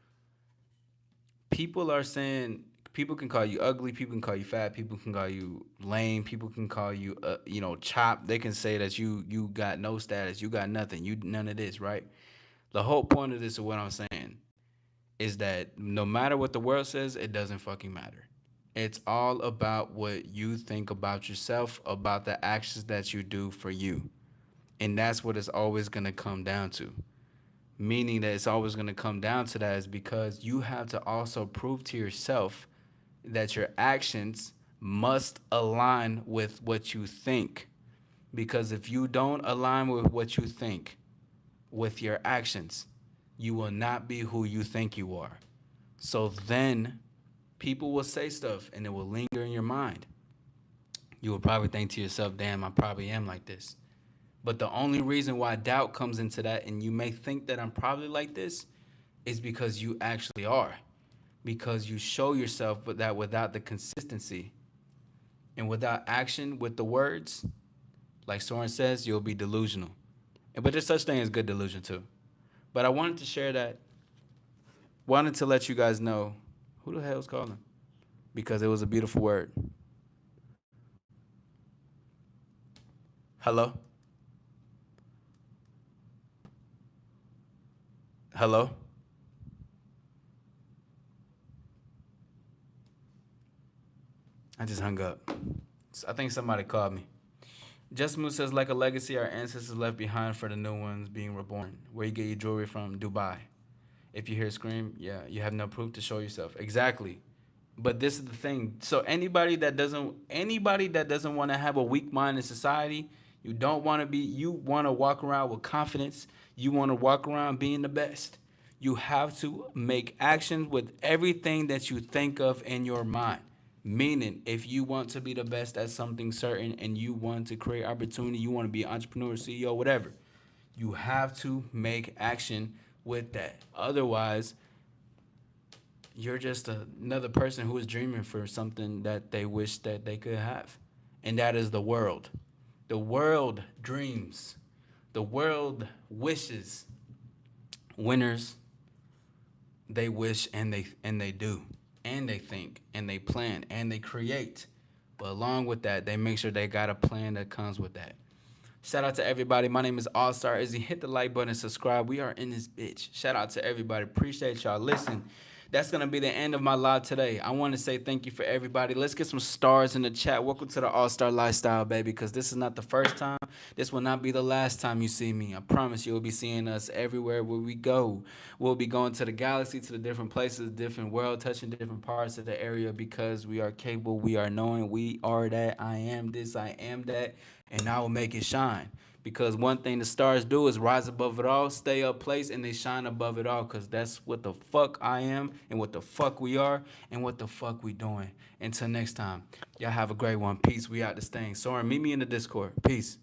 People are saying people can call you ugly. People can call you fat. People can call you lame. People can call you, chop. They can say that you got no status. You got nothing. You none of this, right? The whole point of this is what I'm saying is that no matter what the world says, it doesn't fucking matter. It's all about what you think about yourself, about the actions that you do for you. And that's what it's always going to come down to. Meaning that it's always going to come down to that is because you have to also prove to yourself that your actions must align with what you think. Because if you don't align with what you think, with your actions, you will not be who you think you are. So then people will say stuff and it will linger in your mind. You will probably think to yourself, damn, I probably am like this. But the only reason why doubt comes into that and you may think that I'm probably like this is because you actually are. Because you show yourself but that without the consistency and without action with the words, like Soren says, you'll be delusional. But there's such thing as good delusion too. But I wanted to share that, wanted to let you guys know who the hell's calling? Because it was a beautiful word. Hello? Hello? I just hung up. I think somebody called me. Just Moose says, like a legacy our ancestors left behind for the new ones being reborn. Where you get your jewelry from? Dubai. If you hear a scream, yeah, you have no proof to show yourself. Exactly. But this is the thing. So anybody that doesn't want to have a weak mind in society, you want to walk around with confidence. You want to walk around being the best. You have to make actions with everything that you think of in your mind. Meaning, if you want to be the best at something certain and you want to create opportunity, you want to be an entrepreneur, CEO, whatever, you have to make action with that. Otherwise, you're just another person who is dreaming for something that they wish that they could have. And that is the world. The world dreams. The world wishes. Winners, they wish and they do. And they think and they plan and they create. But along with that, they make sure they got a plan that comes with that. Shout out to everybody. My name is All Star Izzy. Hit the like button and subscribe. We are in this bitch. Shout out to everybody. Appreciate y'all. Listen, that's going to be the end of my live today. I want to say thank you for everybody. Let's get some stars in the chat. Welcome to the All Star Lifestyle, baby, because this is not the first time. This will not be the last time you see me. I promise you will be seeing us everywhere where we go. We'll be going to the galaxy, to the different places, different world, touching different parts of the area because we are capable. We are knowing. We are that. I am this. I am that. And I will make it shine. Because one thing the stars do is rise above it all, stay up place, and they shine above it all. Because that's what the fuck I am, and what the fuck we are, and what the fuck we doing. Until next time, y'all have a great one. Peace. We out this thing. Soren, meet me in the Discord. Peace.